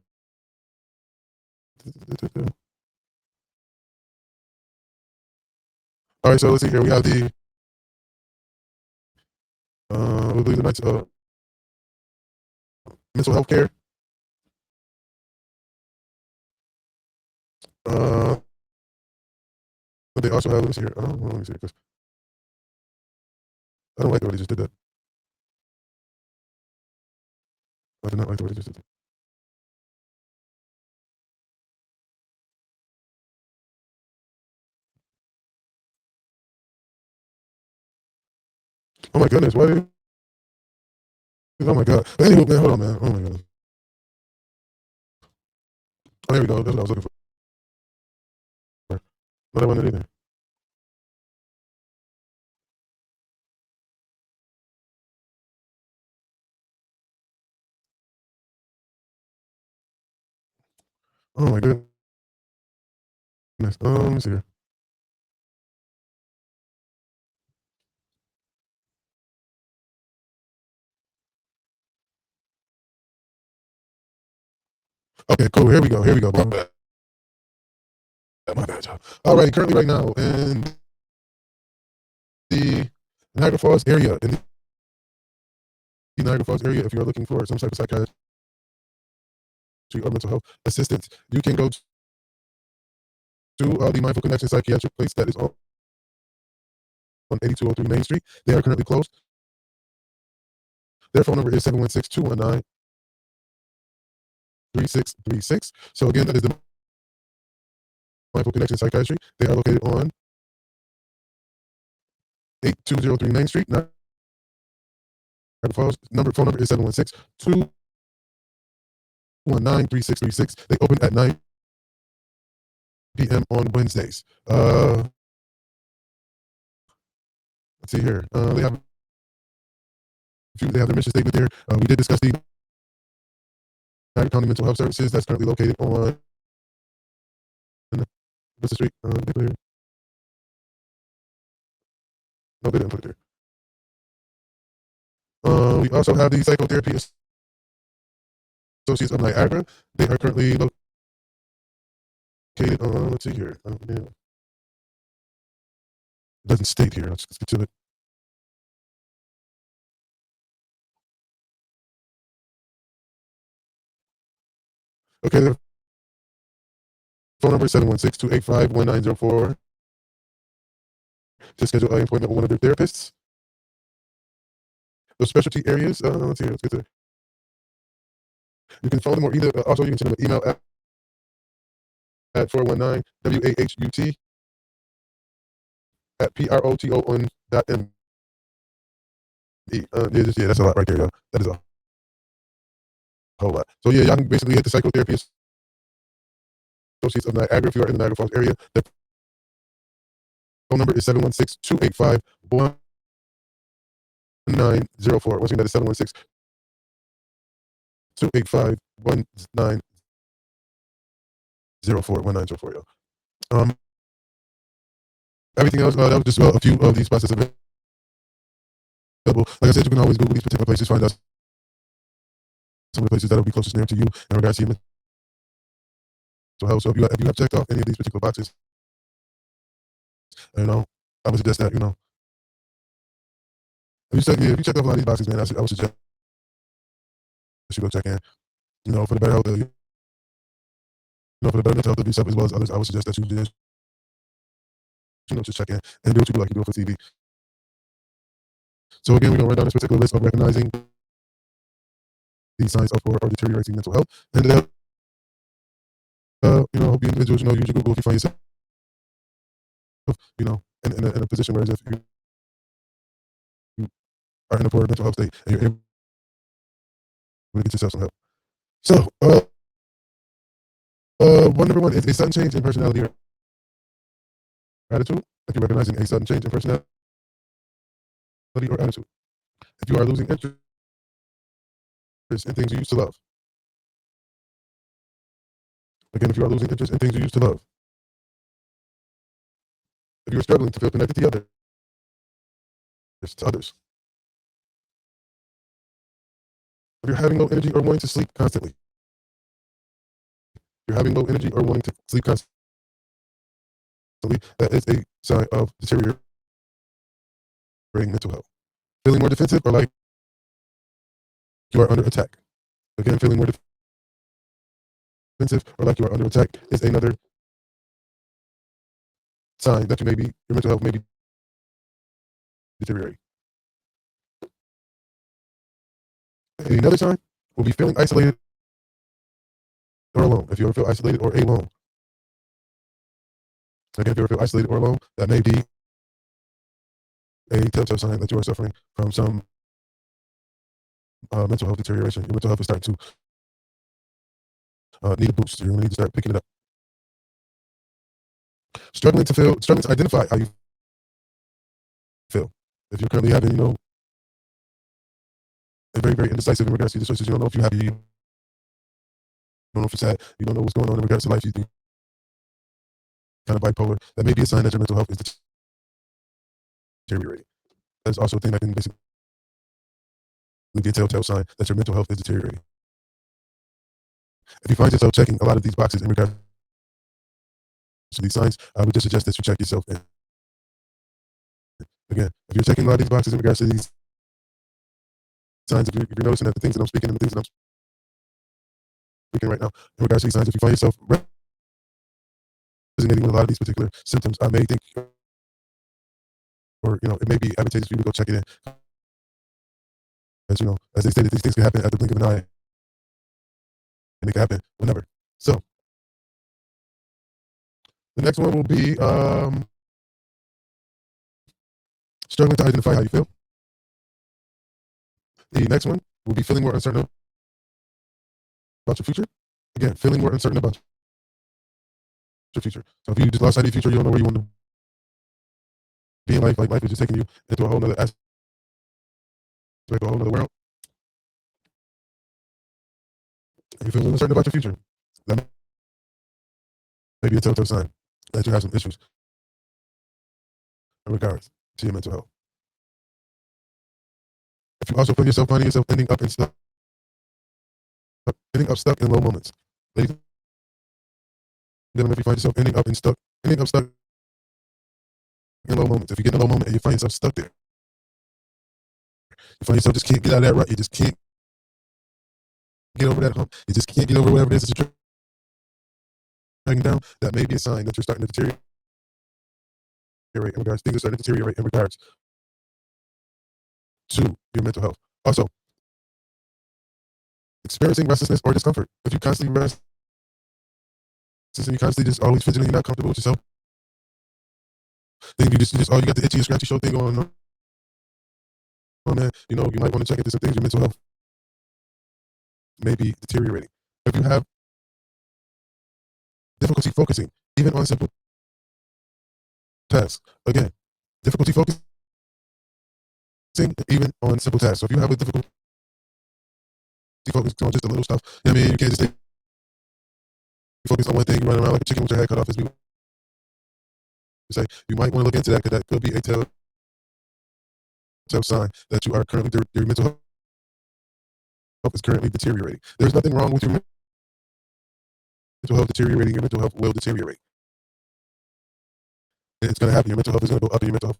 right, so let's see here. We have we believe the Knights mental health care. But they also have, let me see here. Let me see, because I don't like the way they just did that. I do not like the way they just did that. Oh my goodness, why did oh my god. But anyway, man, hold on, man. Oh my goodness. Oh, there we go. That's what I was looking for. But I wasn't either. Oh my goodness. Let me see here. Okay, cool. Here we go. Here we go. My bad. My bad, y'all. All right, currently right now in the Niagara Falls area, in the Niagara Falls area, if you are looking for some type of psychiatry or mental health assistance, you can go to the Mindful Connection Psychiatric Place that is on 8203 Main Street. They are currently closed. Their phone number is 716-219-3636. So again, that is the Mindful Connection Psychiatry. They are located on 8203 Main Street. Niagara Falls. Phone number is 716-219-3636. They open at 9 p.m. on Wednesdays. Let's see here. They have their mission statement there. We did discuss the Niagara County Mental Health Services that's currently located on what's the street? They put it here. No, they didn't put it there. We also have the Psychotherapy Associates of Niagara. They are currently located on, let's see here. Yeah. It doesn't state here. Let's get to it. Okay, their phone number is 716-285-1904 to schedule an appointment with one of their therapists. Those specialty areas, let's see here. Let's get to it. You can phone them or either, also you can send them an email at 419-WAHUT at PROTON.M. Yeah, that's a lot right there, y'all. That is a whole lot. So yeah, y'all can basically hit the Psychotherapy Associates of Niagara if you are in the Niagara Falls area. The phone number is 716-285-1904. Once again, that is 716-285-1904. 1904, y'all. Everything else, that was just a few of these spots that's available. Like I said, you can always Google these particular places, find out some of the places that will be closest near to you in regards to your mental health. So if you have checked off any of these particular boxes, I would suggest that, if you checked off a lot of these boxes, man, I would suggest you go check in, for the better health of you, for the better mental health of yourself as well as others. I would suggest that you just, just check in and do what you do like you do for TV. So again, we're going to run down this particular list of recognizing the signs of poor or deteriorating mental health. And hope you individuals, use your Google if you find yourself, in a position where if you are in a poor mental health state and you're able to get yourself some help. So, number one is a sudden change in personality or attitude. If you're recognizing a sudden change in personality or attitude. If you are losing interest in things you used to love. Again, if you are losing interest in things you used to love, if you are struggling to feel connected to others, if you're having low energy or wanting to sleep constantly, you're having low energy or wanting to sleep constantly, that is a sign of deteriorating mental health. Feeling more defensive or like you are under attack. Again, feeling more defensive or like you are under attack is another sign that your mental health may be deteriorating. Another sign will be feeling isolated or alone. If you ever feel isolated or alone, again, if you ever feel isolated or alone, that may be a telltale sign that you are suffering from some mental health deterioration. Your mental health is starting to need a boost. You're going to need to start picking it up. Struggling to identify how you feel. If you're currently having, very, very indecisive in regards to the choices, you don't know if you're happy, you don't know if you're sad, you don't know what's going on in regards to life, you kind of bipolar, that may be a sign that your mental health is deteriorating. That's also a thing that can basically be a telltale sign that your mental health is deteriorating. If you find yourself checking a lot of these boxes in regards to these signs, I would just suggest that you check yourself in. Again, if you're checking a lot of these boxes in regards to these signs, if you're noticing that the things that I'm speaking and the things that I'm speaking right now, in regards to these signs, if you find yourself resonating with a lot of these particular symptoms, I may think, or it may be advantageous for you to go check it in. As they stated, these things can happen at the blink of an eye, and they can happen whenever. So, the next one will be struggling to identify how you feel. The next one will be feeling more uncertain about your future. Again, feeling more uncertain about your future. So if you just lost sight of your future, you don't know where you want to be in life, like life is just taking you into a whole other aspect, a whole other world. And you feel uncertain about your future. That may be a telltale sign that you have some issues in regards to your mental health. If you also feel yourself finding yourself ending up stuck in low moments. Ladies and gentlemen, if you find yourself ending up stuck in low moments, if you get in a low moment and you find yourself stuck there, you find yourself just can't get out of that rut, you just can't get over that hump, you just can't get over whatever it is that you're dragging down, that may be a sign that you're starting to deteriorate in regards, things are starting to deteriorate in regards to your mental health. Also, experiencing restlessness or discomfort. If you constantly restless and you constantly just always fidgeting, you're not comfortable with yourself, then you just you got the itchy and scratchy show thing going on there. You might want to check into some things. Your mental health may be deteriorating. If you have difficulty focusing, even on simple tasks, again, difficulty focusing even on simple tasks. So if you have a difficulty focusing on just a little stuff, you can't just stay focused on one thing. You run around like a chicken with your head cut off, as people say. You might want to look into that, because that could be a telltale sign that you are currently, your mental health is currently deteriorating. There's nothing wrong with your mental health deteriorating. Your mental health will deteriorate. And it's going to happen. Your mental health is going to go up, and your mental health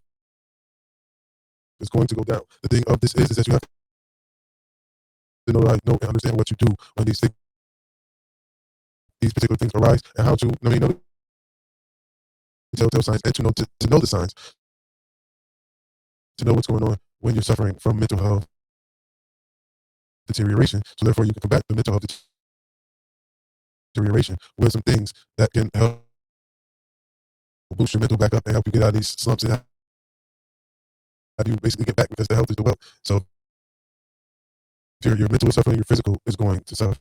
is going to go down. The thing of this is that you have to know and understand what you do when these particular things arise, and how to the telltale signs, and to know the signs, to know what's going on when you're suffering from mental health deterioration. So therefore, you can combat the mental health deterioration with some things that can help boost your mental back up and help you get out of these slumps, and how do you basically get back, because the health is the wealth. So if your mental is suffering, your physical is going to suffer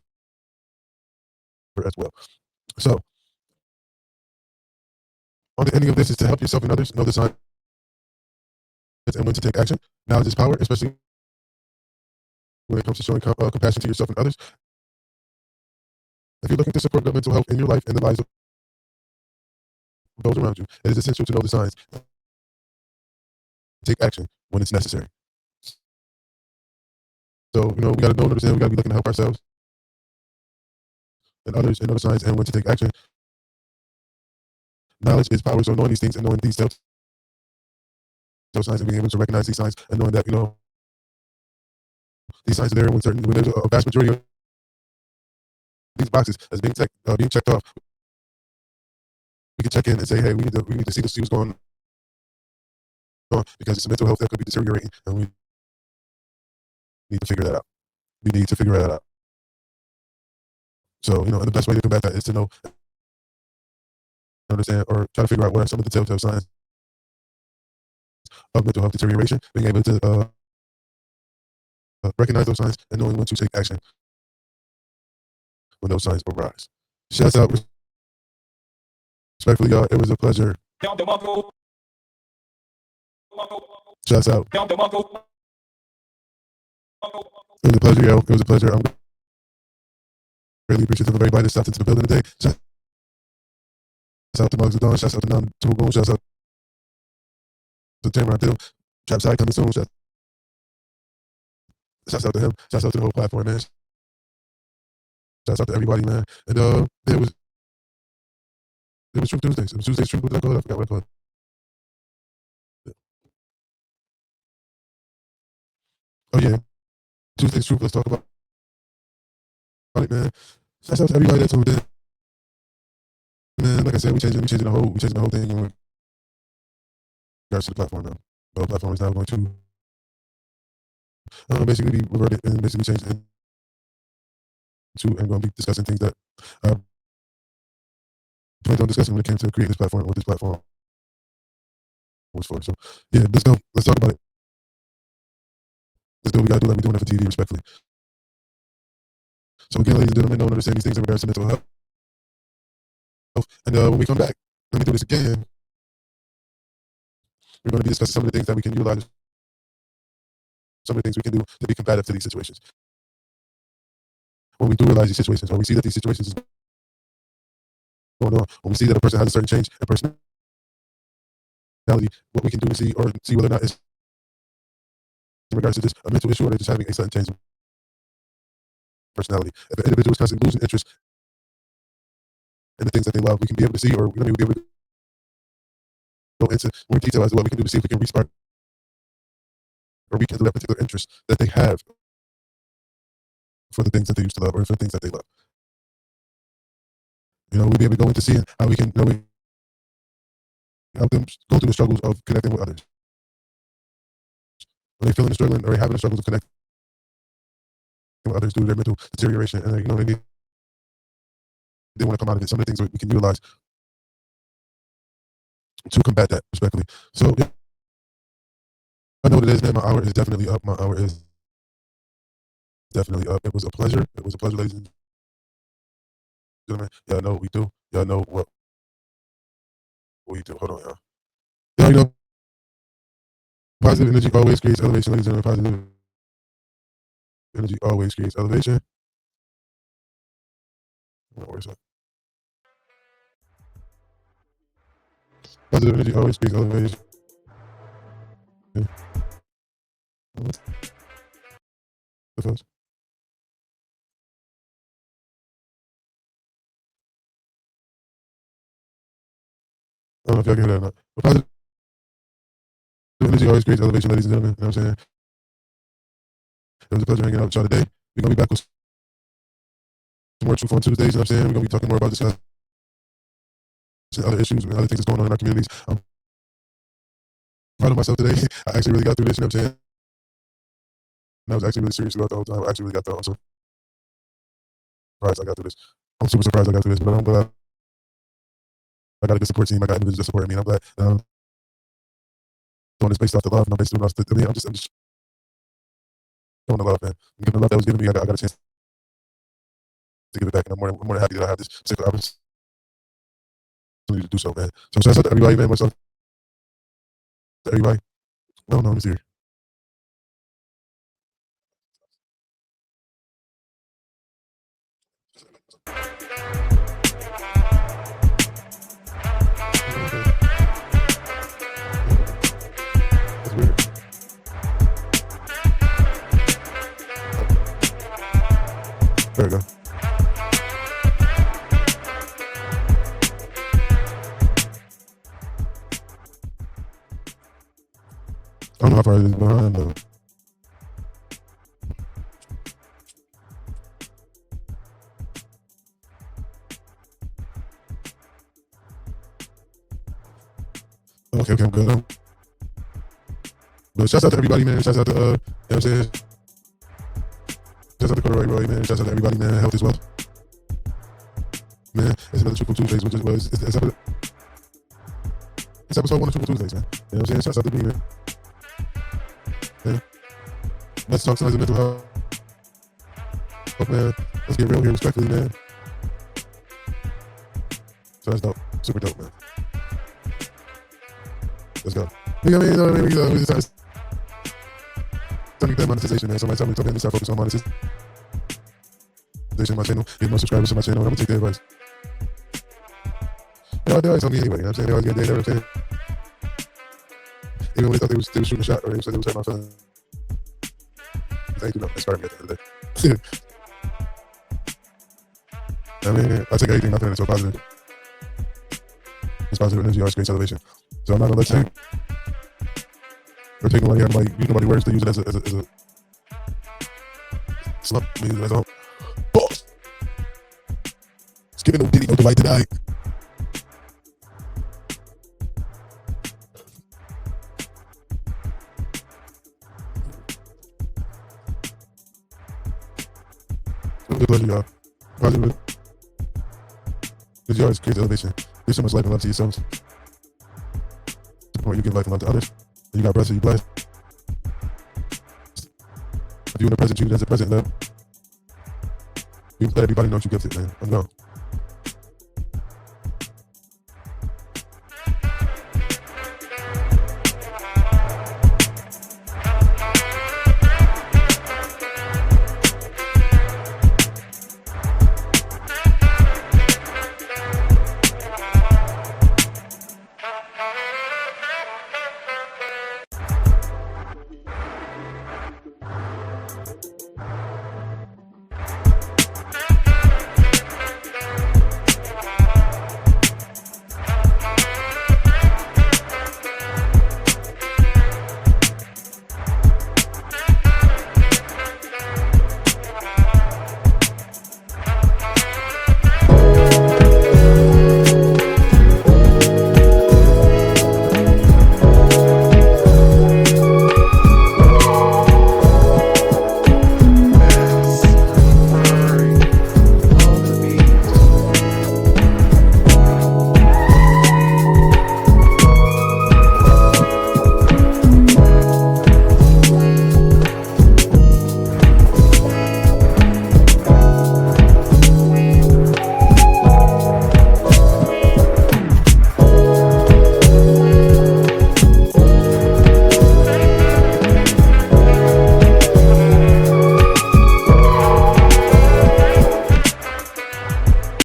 as well. So on the ending of this is to help yourself and others know the signs and when to take action. Knowledge is power, especially when it comes to showing compassion to yourself and others. If you're looking to support good mental health in your life and the lives of those around you, it is essential to know the signs. Take action when it's necessary. So, we got to know and understand we got to be looking to help ourselves and others and know the signs and when to take action. Knowledge is power, so knowing these things and knowing these signs and being able to recognize these signs and knowing that, these signs are there when there's a vast majority of these boxes as being checked off. We can check in and say, hey, we need to see what's going on because it's a mental health that could be deteriorating and we need to figure that out. We need to figure that out. So, and the best way to combat that is to know, understand, or try to figure out what are some of the telltale signs of mental health deterioration, being able to recognize those signs and knowing when to take action when those signs arise. Shouts out respectfully, y'all. It was a pleasure. Shouts out. It was a pleasure, yo. It was a pleasure. I'm really appreciative of everybody that stopped into the building today. Shouts out to Mugs of Dawn. Shouts out to Nam Tumagoon. Shouts out to Tamron Dill. Trap Side coming soon. Shouts out to him. Shouts out to the whole platform, man. Shouts out to everybody, man. And it was Truth Tuesdays. It was Tuesdays Truth. What did I call it? I forgot what I called it. Oh yeah, Tuesdays Truth. Let's talk about it, man. Shouts out to everybody that tuned in. Man, like I said, we changing the whole thing in regards to the platform now. The platform is now going to basically be reverted and basically changed into and going to be discussing things that planned on discussing when it came to create this platform, what this platform was for. So yeah, let's go. Let's talk about it. Let's do what we gotta do like we're doing it for TV respectfully. So again, ladies and gentlemen, know and understand these things in regards to mental health. And when we come back, let me do this again. We're going to be discussing some of the things that we can utilize, some of the things we can do to be combative to these situations. When we do realize these situations, or we see that these situations is going on, when we see that a person has a certain change in personality, what we can do to see whether or not it's in regards to just a mental issue or they're just having a sudden change in personality. If an individual is constantly losing interest in the things that they love, we can be able to see, or we'll be able to go into more detail as to what we can do to see if we can restart or rekindle that particular interest that they have for the things that they used to love or for the things that they love. We'll be able to go into seeing how we can help them go through the struggles of connecting with others. When they're feeling the struggling or having the struggles of connecting with others due to their mental deterioration, and they want to come out of it. Some of the things that we can utilize to combat that, respectfully. So yeah, I know what it is, man. My hour is definitely up. My hour is definitely up. It was a pleasure. It was a pleasure, ladies and gentlemen. Y'all know what we do. Y'all know what we do. Hold on, y'all. Positive energy always creates elevation, ladies and gentlemen. Positive energy always creates elevation. Where's that? Positive energy always creates elevation. The first. I don't know if y'all can hear that or not. But positive energy always creates elevation, ladies and gentlemen. You know what I'm saying? It was a pleasure hanging out with y'all today. We're going to be back with some more Truthful Tuesdays. You know what I'm saying? We're going to be talking more about discussing other issues and other things that's going on in our communities. I'm proud of myself today. I actually really got through this. You know what I'm saying? And I was actually really serious about the whole time. I actually really got through it. I'm so surprised I got through this. I'm super surprised I got through this, but I'm glad I got a good support team. I got individuals that supporting me. And I'm glad doing this based off the love. And I'm based off the, I'm just showing the love, man. I'm giving the love that was given me. I got a chance to give it back. And I'm more than happy that I have this particular opportunity to do so, man. So shout out to everybody, man. Myself, to everybody. No, let me see here. don't know how far it is behind though. Okay, I'm good. But shouts out to everybody, man. Shouts out to, you know what I'm saying? Shouts out to Corey Roy, man. Shouts out to everybody, man. Health is wealth. Man, it's another Truthful Tuesdays, which is, well, it's episode 1 of Truthful Tuesdays, man. You know what I'm saying? Shouts out to me, man. Yeah. Let's talk signs of mental health, man. Let's get real here respectfully, man. So that's dope. Super dope, man. Let's go. We just tell me that monetization, man. Somebody told me to start focusing on monetization on my channel, get more subscribers to my channel, and I'm gonna take their advice. They always tell me anyway, you know what I'm saying? They always get there, you know what I'm saying? Even when they thought they was shooting a shot, or they said they was hurting my feelings. Thank you, no, they scarred me at the end of the day. I mean, I take everything, nothing into a positive. It's positive energy, always creates elevation. So I'm not gonna let you or take nobody, use nobody words to use it as a slump. I mean, as a boss. It's giving no Diddy no delight tonight. It's a pleasure, y'all. Positive. Because you always create elevation. Give so much life and love to yourselves. To the point you give life and love to others. And you got blessed, you blessed. If you in the present, you as a present, let everybody know what you gifted, man. I'm gone.